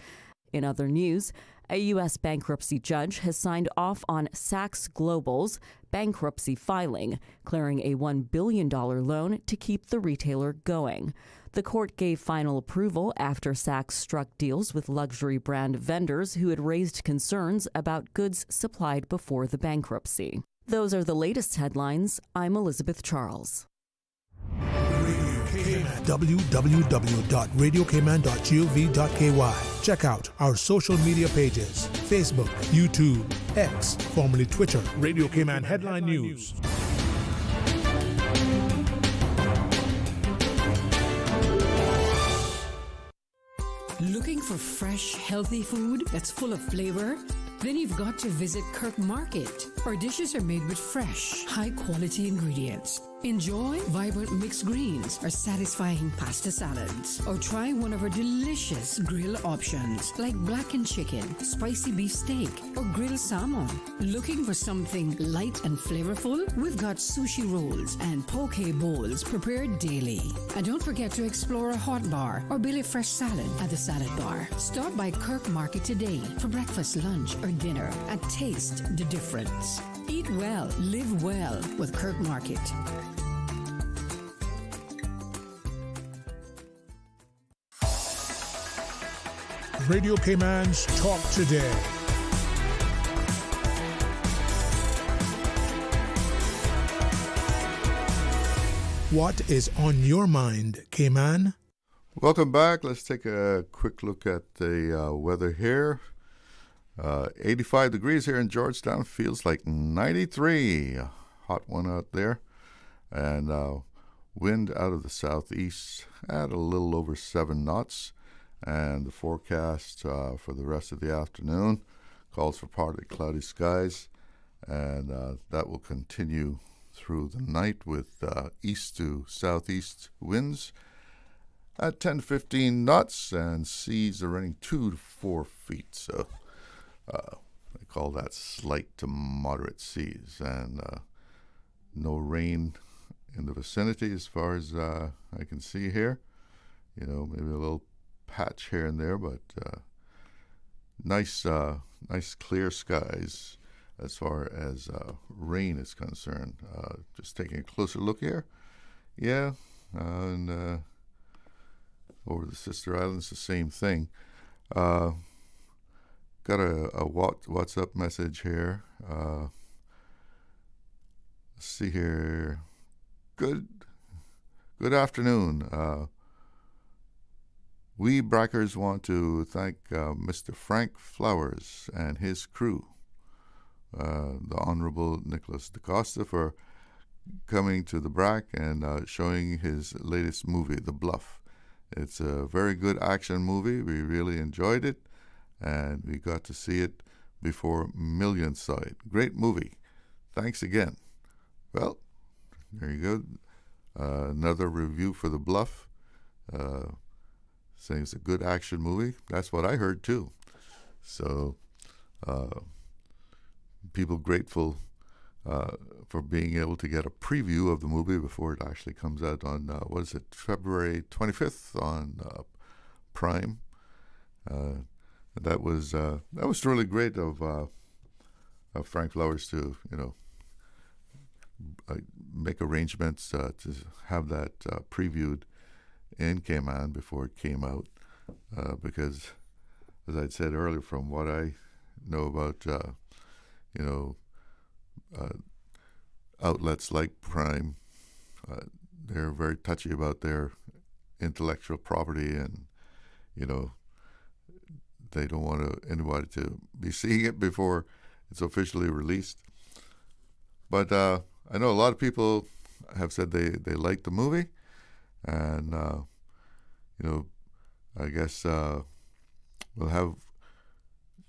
In other news, a U.S. bankruptcy judge has signed off on Saks Global's bankruptcy filing, clearing a $1 billion loan to keep the retailer going. The court gave final approval after Saks struck deals with luxury brand vendors who had raised concerns about goods supplied before the bankruptcy. Those are the latest headlines. I'm Elizabeth Charles. www.radiocayman.gov.ky. Check out our social media pages: Facebook, YouTube, X, formerly Twitter, Radio Cayman Headline News. Looking for fresh, healthy food that's full of flavor? Then you've got to visit Kirk Market. Our dishes are made with fresh, high-quality ingredients. Enjoy vibrant mixed greens or satisfying pasta salads. Or try one of our delicious grill options like blackened chicken, spicy beef steak, or grilled salmon. Looking for something light and flavorful? We've got sushi rolls and poke bowls prepared daily. And don't forget to explore a hot bar or Billy Fresh salad at the salad bar. Stop by Kirk Market today for breakfast, lunch, or dinner and taste the difference. Eat well, live well with Kirk Market. Radio Cayman's Talk Today. What is on your mind, Cayman? Welcome back. Let's take a quick look at the weather here. 85 degrees here in Georgetown. Feels like 93. Hot one out there. And wind out of the southeast at a little over 7 knots. And the forecast for the rest of the afternoon calls for partly cloudy skies. And that will continue through the night with east to southeast winds at 10 to 15 knots. And seas are running 2 to 4 feet. So they call that slight to moderate seas, and no rain in the vicinity as far as I can see here. You know, maybe a little patch here and there, but nice clear skies as far as rain is concerned. Just taking a closer look here. Yeah, and over the sister islands, the same thing. Got a WhatsApp message here. Let's see here. Good afternoon. We Brackers want to thank Mr. Frank Flowers and his crew, the Honorable Nicholas DaCosta, for coming to the Brack and showing his latest movie, The Bluff. It's a very good action movie. We really enjoyed it, and we got to see it before millions saw it. Great movie. Thanks again. Well, there you go. Another review for The Bluff. Saying it's a good action movie. That's what I heard too. So people grateful for being able to get a preview of the movie before it actually comes out on, February 25th on Prime. That was really great of Frank Flowers to, make arrangements to have that previewed in Cayman before it came out, because, as I'd said earlier, from what I know about, outlets like Prime, they're very touchy about their intellectual property, and they don't want anybody to be seeing it before it's officially released. But I know a lot of people have said they like the movie, and I guess we'll have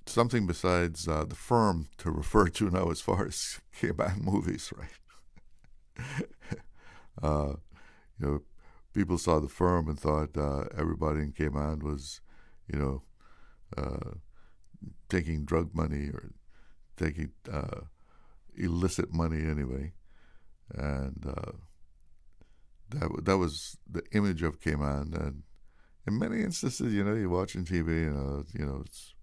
something besides The Firm to refer to now as far as Cayman movies, right? People saw The Firm and thought everybody in Cayman was, taking drug money or taking illicit money anyway, and that was the image of Cayman. And in many instances, you're watching TV, it's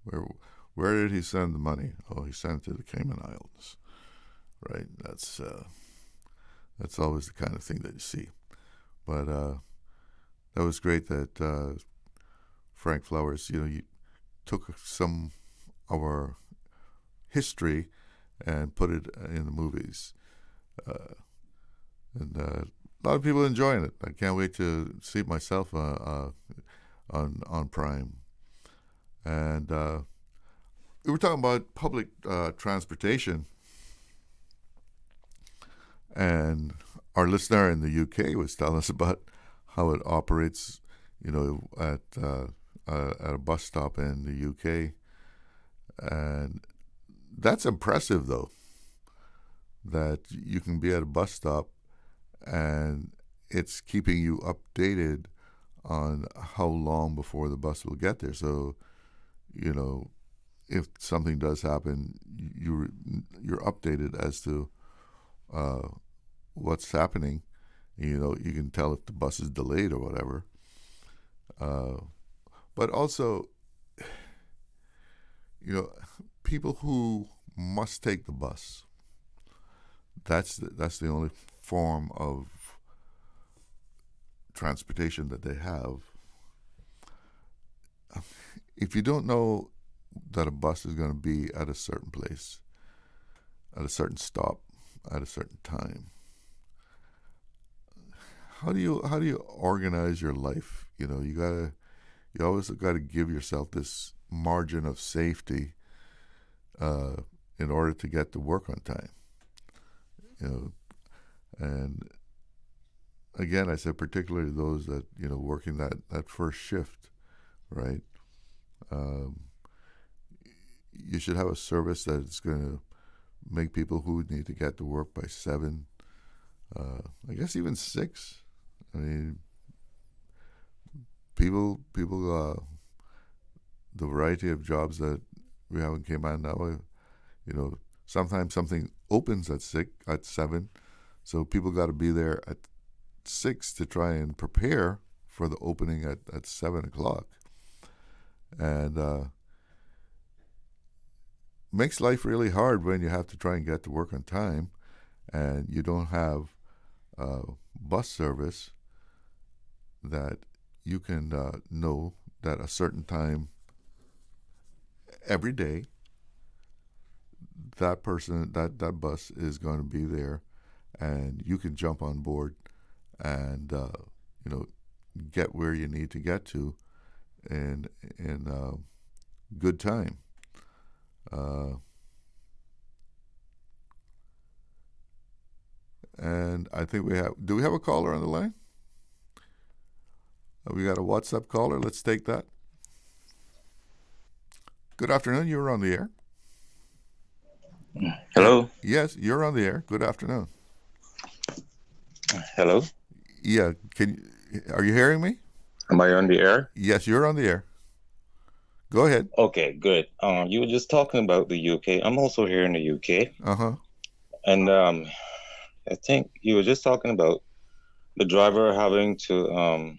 where did he send the money? Oh, he sent it to the Cayman Islands, right? That's always the kind of thing that you see. But that was great that Frank Flowers, you took some of our history and put it in the movies, and a lot of people enjoying it. I can't wait to see it myself on Prime. And we were talking about public transportation, and our listener in the UK was telling us about how it operates, at a bus stop in the UK, and that's impressive, though, that you can be at a bus stop and it's keeping you updated on how long before the bus will get there. So, if something does happen, you're updated as to what's happening. You can tell if the bus is delayed or whatever. But also, people who must take the bus, that's the only form of transportation that they have. If you don't know that a bus is going to be at a certain place, at a certain stop, at a certain time, how do you organize your life? You always got to give yourself this margin of safety in order to get to work on time. And again, I said particularly those that working that first shift, right? You should have a service that is going to make people who need to get to work by 7, I guess even 6. I mean, people, the variety of jobs that we have in Cayman now, sometimes something opens at 7, so people got to be there at 6 to try and prepare for the opening at 7 o'clock, and makes life really hard when you have to try and get to work on time, and you don't have bus service that you can know that a certain time every day that bus is going to be there, and you can jump on board and get where you need to get to in good time. And I think do we have a caller on the line? We got a WhatsApp caller. Let's take that. Good afternoon. You're on the air. Hello? Yes, you're on the air. Good afternoon. Hello? Yeah, are you hearing me? Am I on the air? Yes, you're on the air. Go ahead. Okay, good. You were just talking about the UK. I'm also here in the UK. Uh-huh. And I think you were just talking about the driver having to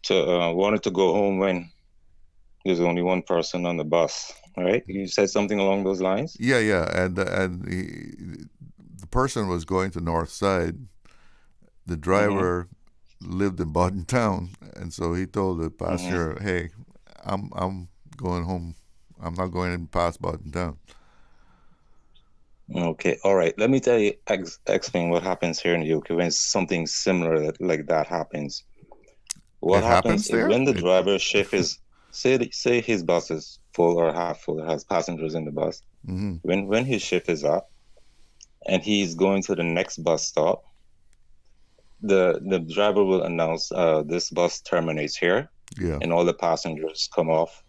wanted to go home when there's only one person on the bus, right? You said something along those lines? Yeah, and the person was going to North Side. The driver lived in Bodden Town, and so he told the passenger, "Hey, I'm going home. I'm not going past Bodden Town." Okay, all right. Let me tell you, explain what happens here in the UK when something similar like that happens. What It happens happens is there? when the driver's shift is, say his bus is full or half full, it has passengers in the bus. Mm-hmm. When his shift is up and he's going to the next bus stop, the driver will announce this bus terminates here, Yeah. and all the passengers come off.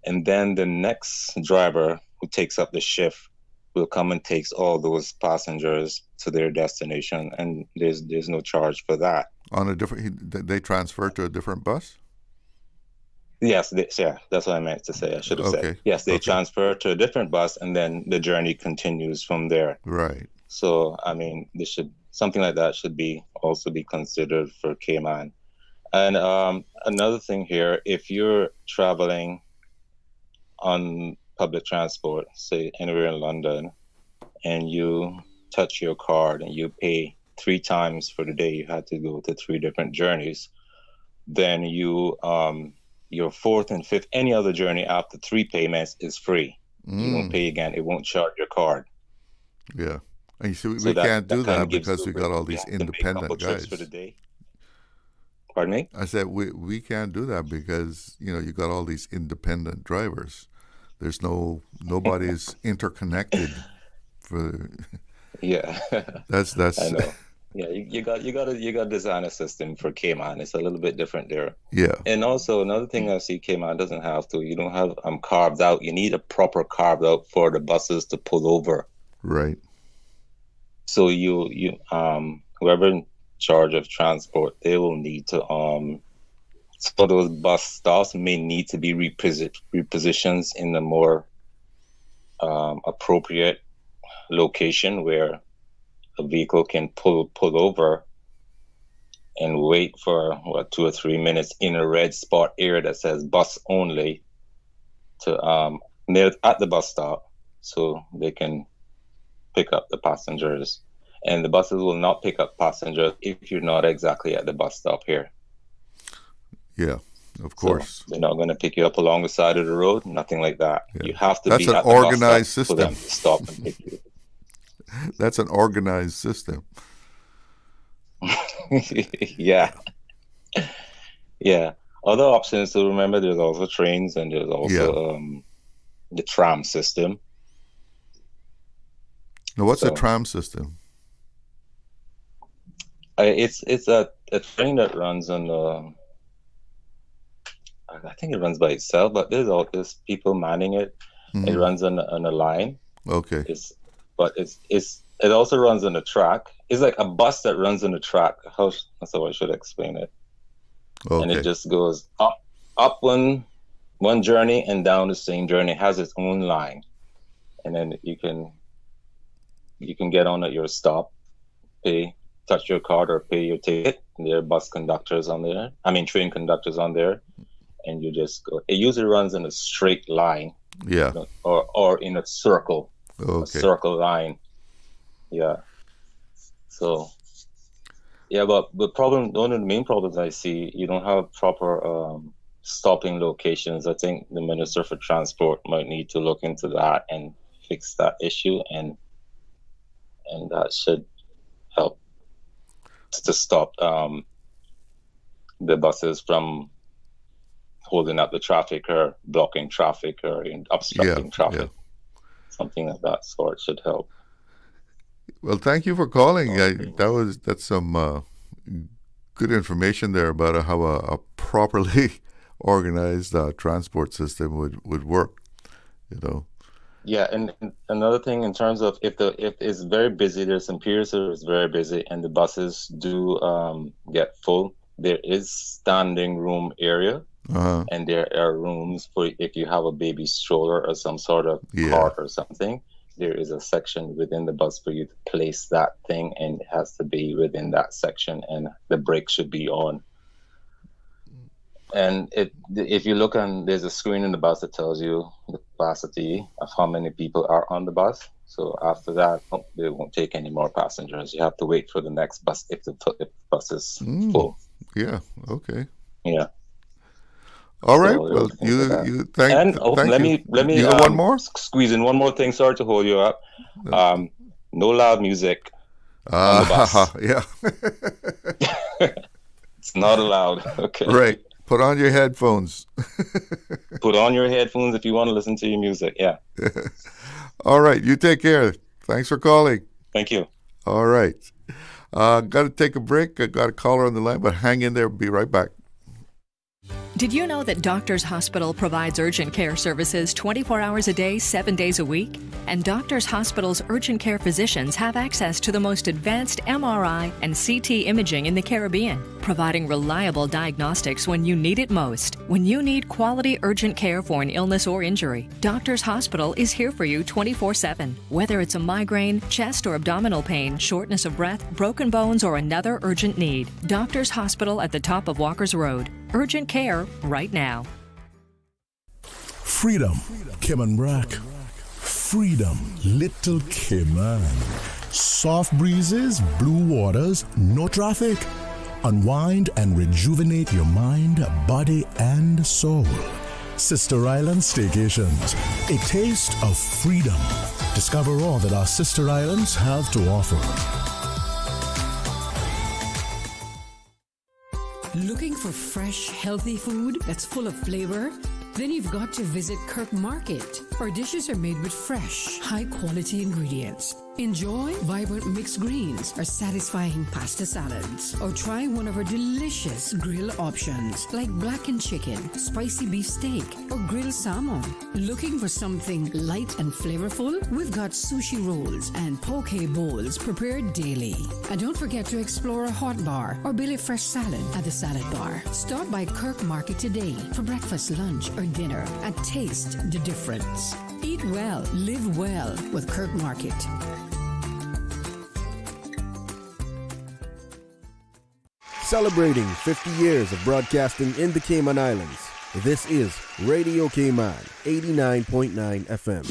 And then the next driver who takes up the shift will come and takes all those passengers to their destination, and there's no charge for that. On a different, they transfer to a different bus? Yes, yeah, that's what I meant to say. I should have Okay. said. Yes, they transfer to a different bus, and then the journey continues from there. Right. So, I mean, something like that should also be considered for Cayman. And another thing here, if you're traveling on public transport, say anywhere in London, and you touch your card and you pay 3 times for the day, you had to go to 3 different journeys, then you your 4th and 5th, any other journey after 3 payments is free. You don't pay again. It won't charge your card. Yeah. And you see, So we can't do kinda that gives because you we got all these you have to make a independent couple trips guys. for the day. Pardon me? I said we can't do that because you got all these independent drivers. There's nobody's interconnected for. Yeah. That's I know. Yeah, you got to design a system for Cayman. It's a little bit different there. Yeah. And also another thing I see Cayman doesn't have to. You don't have carved out. You need a proper carved out for the buses to pull over. Right. So you whoever in charge of transport, they will need to so those bus stops may need to be repositioned in a more appropriate location where a vehicle can pull over and wait for 2 or 3 minutes in a red spot area that says bus only to near at the bus stop, so they can pick up the passengers. And the buses will not pick up passengers if you're not exactly at the bus stop here. Yeah, of course. So they're not going to pick you up along the side of the road, nothing like that. Yeah. You have to That's be an at the organized bus stop system. for them to stop and pick you. That's an organized system. Yeah. Yeah. Other options to remember, there's also trains and there's also the tram system. Now, what's a tram system? It's a train that runs on I think it runs by itself, but there's people manning it. Mm-hmm. It runs on a line. Okay. It also runs on a track. It's like a bus that runs on a track. That's how I should explain it. Okay. And it just goes up one journey and down the same journey. It has its own line, and then you can get on at your stop, touch your card or pay your ticket. And there are bus conductors on there. Train conductors on there, and you just go. It usually runs in a straight line. Yeah. Or in a circle. Okay. A circle line. Yeah. So. Yeah, but one of the main problems I see, you don't have proper stopping locations. I think the Minister for Transport might need to look into that and fix that issue, and that should help to stop the buses from holding up the traffic or blocking traffic or obstructing traffic. Yeah. Something of that sort should help. Well, thank you for calling. That's some good information there about how a properly organized transport system would work. Yeah, and another thing in terms of if it's very busy, there's some periods where it's very busy, and the buses do get full. There is standing room area, and there are rooms for if you have a baby stroller or some sort of cart or something. There is a section within the bus for you to place that thing, and it has to be within that section, and the brake should be on. And if you look there's a screen in the bus that tells you the capacity of how many people are on the bus. So after that, they won't take any more passengers. You have to wait for the next bus if the bus is full. Yeah. Okay. Yeah. All right. So Well, you thank. And thank let you. me You got one more? squeeze in one more thing. Sorry to hold you up. No loud music on the bus. Yeah. It's not allowed. Okay. Right. Put on your headphones. Put on your headphones if you want to listen to your music. Yeah. All right. You take care. Thanks for calling. Thank you. All right. Got to take a break. I got a caller on the line, but hang in there. Be right back. Did you know that Doctors Hospital provides urgent care services 24 hours a day, 7 days a week? And Doctors Hospital's urgent care physicians have access to the most advanced MRI and CT imaging in the Caribbean, providing reliable diagnostics when you need it most. When you need quality urgent care for an illness or injury, Doctors Hospital is here for you 24/7. Whether it's a migraine, chest or abdominal pain, shortness of breath, broken bones, or another urgent need, Doctors Hospital at the top of Walker's Road. Urgent care right now. Freedom, Cayman Brack. Freedom, Little Cayman. Soft breezes, blue waters, no traffic. Unwind and rejuvenate your mind, body, and soul. Sister Island Staycations, a taste of freedom. Discover all that our sister islands have to offer. Looking for fresh, healthy food that's full of flavor? Then you've got to visit Kirk Market. Our dishes are made with fresh, high-quality ingredients. Enjoy vibrant mixed greens or satisfying pasta salads. Or try one of our delicious grill options like blackened chicken, spicy beef steak, or grilled salmon. Looking for something light and flavorful? We've got sushi rolls and poke bowls prepared daily. And don't forget to explore a hot bar or Billy Fresh salad at the salad bar. Stop by Kirk Market today for breakfast, lunch, or dinner and taste the difference. Eat well, live well with Kirk Market. Celebrating 50 years of broadcasting in the Cayman Islands, this is Radio Cayman 89.9 FM.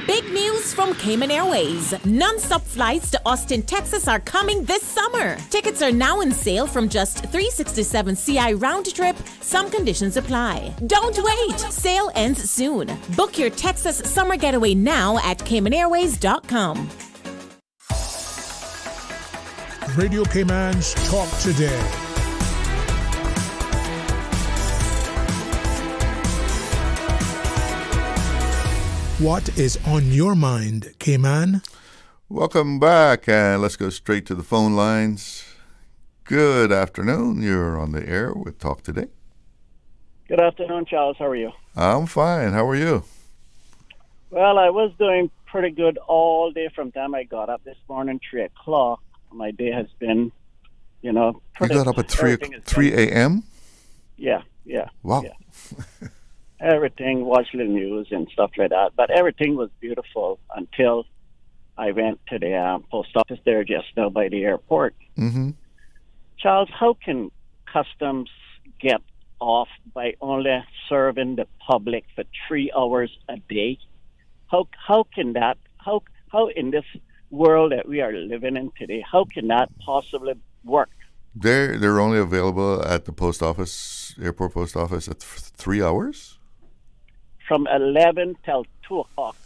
Big news from Cayman Airways. Non-stop flights to Austin, Texas are coming this summer. Tickets are now in sale from just $367 CI round trip. Some conditions apply. Don't wait. Sale ends soon. Book your Texas summer getaway now at CaymanAirways.com. Radio Cayman's Talk Today. What is on your mind, Cayman? Welcome back, and let's go straight to the phone lines. Good afternoon. You're on the air with Talk Today. Good afternoon, Charles. How are you? I'm fine. How are you? Well, I was doing pretty good all day from the time I got up this morning, 3 o'clock. My day has been, pretty... You got up at 3 a.m.? Yeah. Wow. Yeah. Everything, watched the news and stuff like that. But everything was beautiful until I went to the post office there just now by the airport. Mm-hmm. Charles, how can customs get off by only serving the public for 3 hours a day? How can that, how in this world that we are living in today, how can that possibly work? They're only available at the post office, airport post office, at 3 hours? From 11 till 2 o'clock.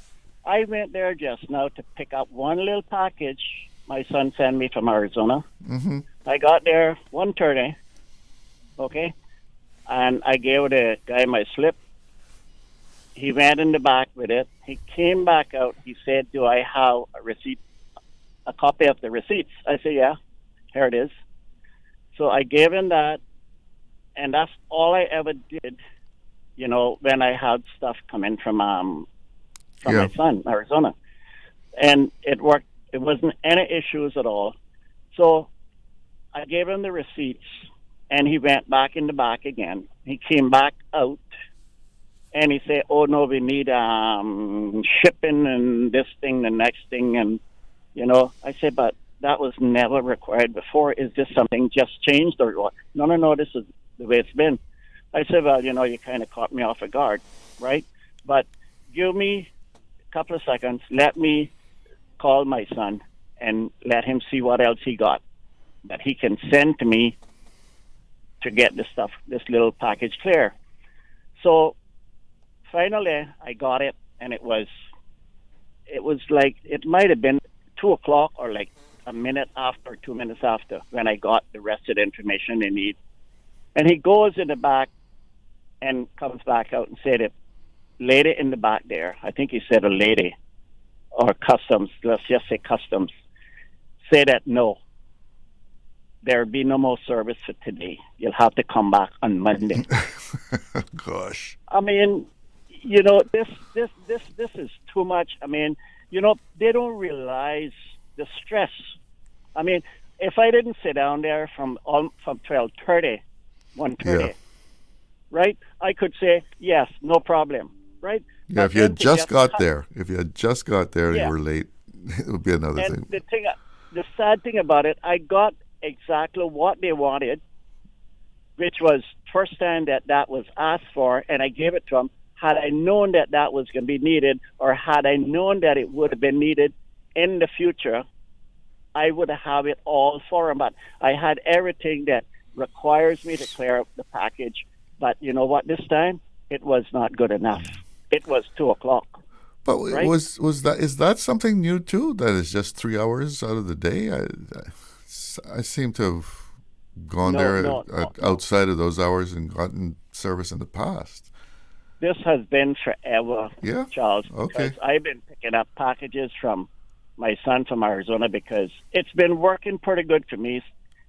I went there just now to pick up one little package my son sent me from Arizona. Mm-hmm. I got there 1:30, okay, and I gave the guy my slip. He went in the back with it. He came back out. He said, "Do I have a receipt, a copy of the receipts?" I said, "Yeah, here it is." So I gave him that, and that's all I ever did, when I had stuff coming from my son, Arizona. And it worked. It wasn't any issues at all. So I gave him the receipts, and he went back in the back again. He came back out, and he said, "Oh, no, we need shipping and this thing, the next thing." And, I said, "But that was never required before. Is this something just changed or what?" No, this is the way it's been. I said, "Well, you kind of caught me off guard, right? But give me a couple of seconds. Let me call my son and let him see what else he got that he can send to me to get this little package clear. So finally, I got it, and it was like, it might have been 2 o'clock or like a minute after, 2 minutes after, when I got the rest of the information they need. And he goes in the back and comes back out and said, "It lady in the back there," I think he said a lady, or customs, let's just say customs, say that no, there'll be no more service for today. You'll have to come back on Monday. Gosh. I mean, you know, this is too much. I mean, you know, they don't realize the stress. I mean, if I didn't sit down there from 12:30, 1:30, right, I could say yes, no problem, right? Yeah, But if you had then to just got cut- there, you were late, it would be another And thing. the sad thing about it, I got exactly what they wanted, which was first time that was asked for, and I gave it to them. Had I known that was going to be needed, or had I known that it would have been needed in the future, I would have it all for them. But I had everything that requires me to clear up the package. But you know what? This time, it was not good enough. It was 2 o'clock. But right? is that something new too? That is just 3 hours out of the day? I seem to have gone No, outside of those hours and gotten service in the past. This has been forever, Charles. Okay. Because I've been picking up packages from my son from Arizona because it's been working pretty good for me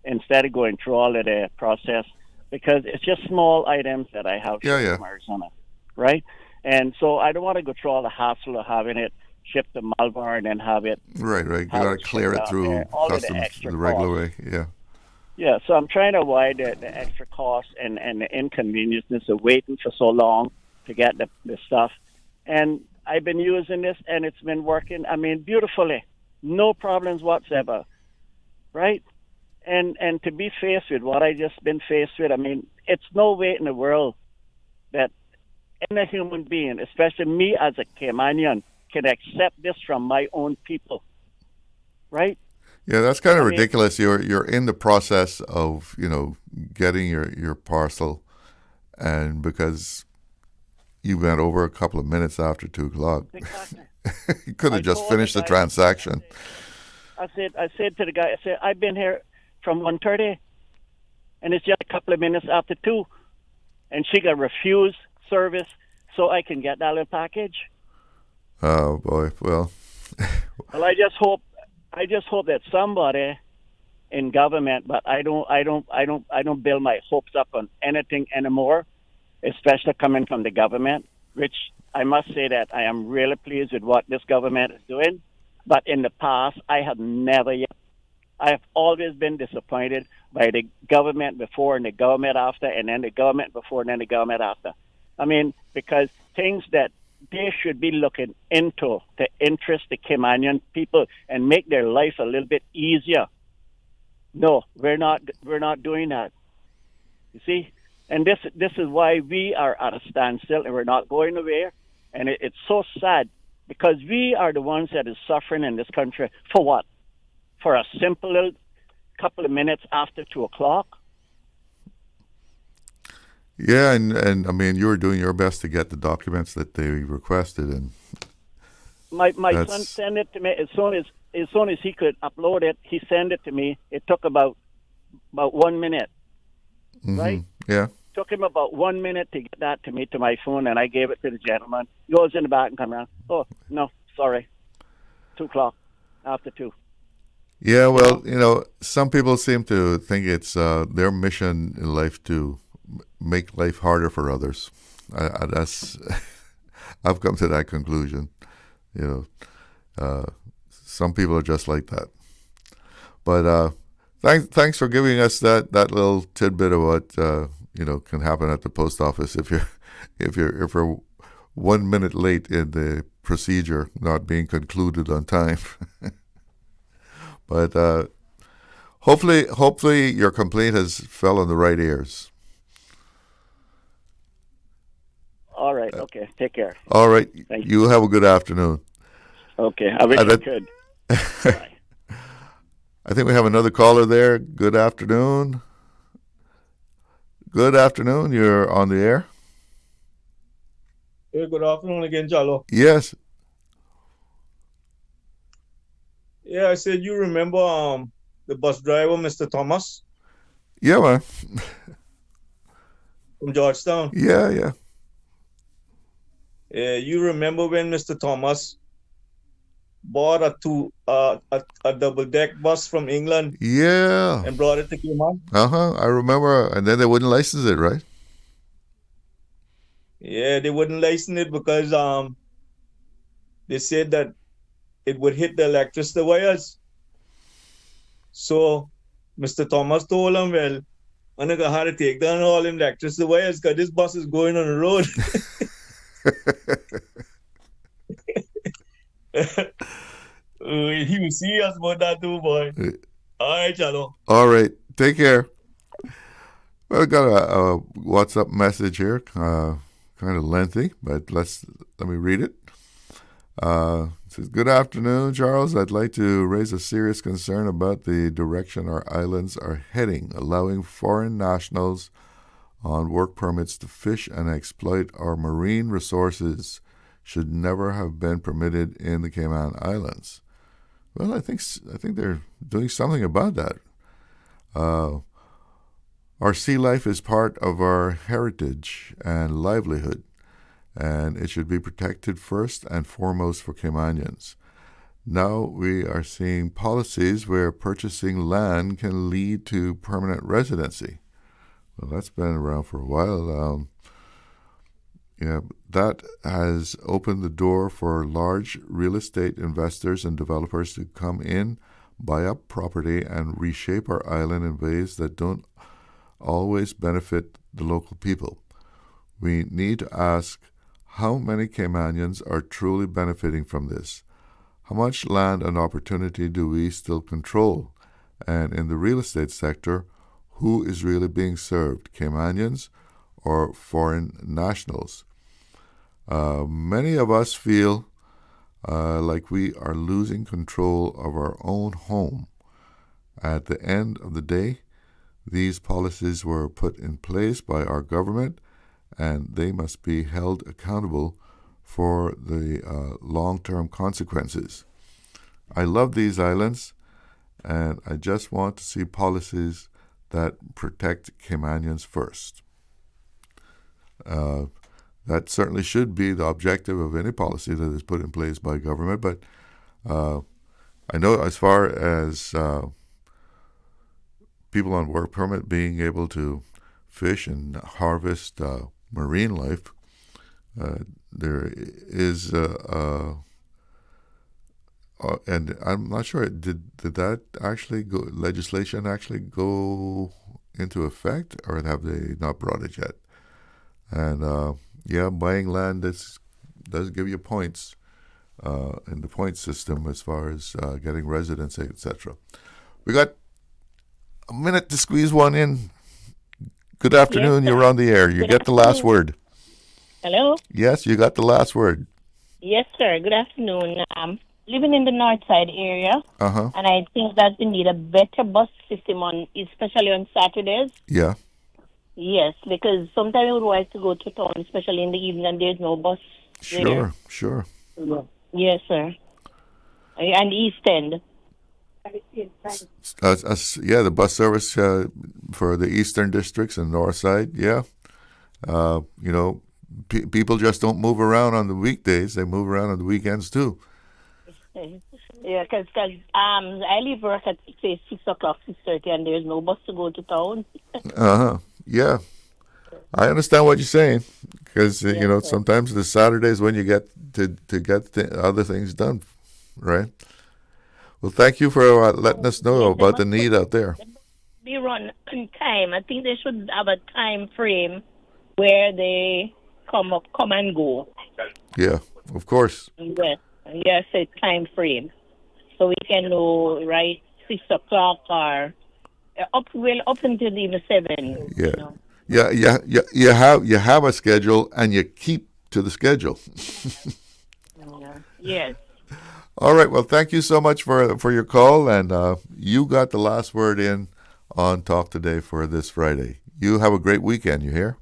instead of going through all of the process, because it's just small items that I have shipped from Arizona, right? And so I don't want to go through all the hassle of having it shipped to Malvern and then have it. Right. You got to clear it through customs the regular way. Yeah. Yeah, so I'm trying to avoid the extra cost and the inconveniences of waiting for so long to get the stuff. And I've been using this, and it's been working, I mean, beautifully. No problems whatsoever, right? And to be faced with what I just been faced with, I mean, it's no way in the world that any human being, especially me as a Caymanian, can accept this from my own people, right? Yeah, that's kind of ridiculous. You're in the process of, getting your parcel, and because you went over a couple of minutes after 2 o'clock, you could have just finished the transaction. I said to the guy, I've been here from 1:30, and it's just a couple of minutes after 2, and she got refused service so I can get that little package. Oh boy, well. Well, I just hope that somebody in government, but I don't build my hopes up on anything anymore, especially coming from the government, which I must say that I am really pleased with what this government is doing. But in the past, I have never yet. I have always been disappointed by the government before and the government after, and then the government before and then the government after. I mean, because things that they should be looking into to interest the Caymanian people and make their life a little bit easier. No, we're not doing that. You see? And this is why we are at a standstill and we're not going nowhere. And it's so sad because we are the ones that is suffering in this country for what? For a simple little couple of minutes after 2 o'clock. Yeah, and I mean, you were doing your best to get the documents that they requested, and my son sent it to me as soon as he could upload it. He sent it to me. It took about 1 minute, right? Yeah. Took him about 1 minute to get that to me to my phone, and I gave it to the gentleman. He goes in the back and comes around. Oh no, sorry, 2 o'clock after 2. Yeah, well, some people seem to think it's their mission in life to make life harder for others. I've come to that conclusion. Some people are just like that. But thanks for giving us that little tidbit of what can happen at the post office if you're 1 minute late in the procedure not being concluded on time. But hopefully your complaint has fell on the right ears. All right. Okay. Take care. All right. Thank you. Have a good afternoon. Okay. I wish I could. I think we have another caller there. Good afternoon. Good afternoon. You're on the air. Hey, good afternoon again, Jalo. Yes. Yeah, I said you remember the bus driver, Mr. Thomas Yeah, man. from Georgetown. Yeah. Yeah, you remember when Mr. Thomas bought a double deck bus from England Yeah. and brought it to Cayman? I remember. And then they wouldn't license it, right? Yeah, they wouldn't license it because they said that it would hit the electricity wires. So Mr. Thomas told him, well, I'm gonna have to take down all them electricity wires because this bus is going on the road. He was serious about that too, boy. All right, Chalo. All right. Take care. Well, I got a WhatsApp message here, kind of lengthy, but let me read it. It says, good afternoon, Charles. I'd like to raise a serious concern about the direction our islands are heading, allowing foreign nationals on work permits to fish and exploit our marine resources should never have been permitted in the Cayman Islands. Well, I think they're doing something about that. Our sea life is part of our heritage and livelihood, and it should be protected first and foremost for Caymanians. Now we are seeing policies where purchasing land can lead to permanent residency. Well, that's been around for a while. That has opened the door for large real estate investors and developers to come in, buy up property, and reshape our island in ways that don't always benefit the local people. We need to ask how many Caymanians are truly benefiting from this. How much land and opportunity do we still control? And in the real estate sector, who is really being served, Caymanians or foreign nationals? Many of us feel like we are losing control of our own home. At the end of the day, these policies were put in place by our government, and they must be held accountable for the long-term consequences. I love these islands, and I just want to see policies that protect Caymanians first. That certainly should be the objective of any policy that is put in place by government, but I know as far as people on work permit being able to fish and harvest marine life, there is and I'm not sure, did that legislation actually go into effect, or have they not brought it yet? And buying land does give you points in the point system as far as getting residency, etc. We got a minute to squeeze one in. Good afternoon. Yes, you're on the air. You Good get the last afternoon. word. Hello? Yes, you got the last word. Yes, sir. Good afternoon. Living in the north side area, Uh-huh. and I think that we need a better bus system especially on Saturdays. Yeah. Yes, because sometimes we would like to go to town, especially in the evening, and there's no bus there. Sure. Yes, sir. And East End. The bus service for the eastern districts and north side, yeah. People just don't move around on the weekdays. They move around on the weekends, too. Yeah, because I leave work at 6 o'clock, 6:30, and there's no bus to go to town. Uh-huh. Yeah. I understand what you're saying, because, sir. sometimes the Saturdays when you get to get other things done, right? Well, thank you for letting us know about the need out there. Be run on time. I think they should have a time frame where they come and go. Yeah, of course. Yes, a time frame, so we can know, right, 6 o'clock or up until even 7. Yeah. You have a schedule, and you keep to the schedule. Yes. All right. Well, thank you so much for your call, and you got the last word in on Talk Today for this Friday. You have a great weekend, you hear?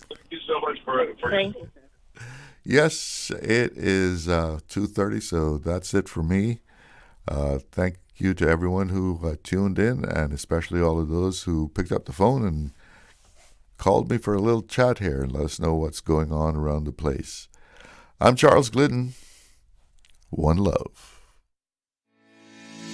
Thank you so much for Thank you. Yes, it is 2:30, so that's it for me. Thank you to everyone who tuned in, and especially all of those who picked up the phone and called me for a little chat here and let us know what's going on around the place. I'm Charles Glidden. One love.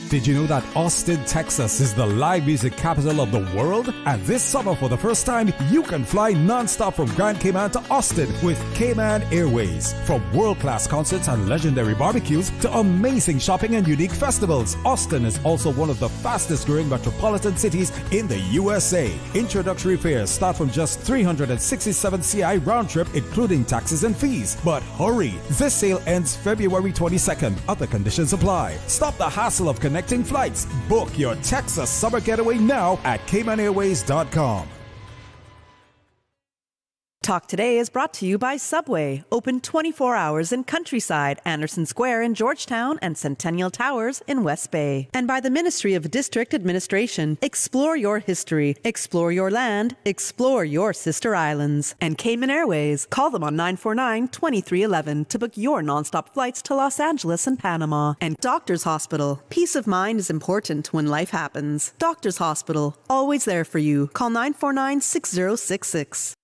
Did you know that Austin, Texas is the live music capital of the world? And this summer, for the first time, you can fly non-stop from Grand Cayman to Austin with Cayman Airways. From world-class concerts and legendary barbecues to amazing shopping and unique festivals, Austin is also one of the fastest-growing metropolitan cities in the USA. Introductory fares start from just 367 CI round trip, including taxes and fees. But hurry! This sale ends February 22nd. Other conditions apply. Stop the hassle of connecting flights. Book your Texas summer getaway now at CaymanAirways.com. Talk Today is brought to you by Subway, open 24 hours in Countryside, Anderson Square in Georgetown, and Centennial Towers in West Bay. And by the Ministry of District Administration. Explore your history, explore your land, explore your sister islands. And Cayman Airways. Call them on 949-2311 to book your nonstop flights to Los Angeles and Panama. And Doctors Hospital. Peace of mind is important when life happens. Doctors Hospital, always there for you. Call 949-6066.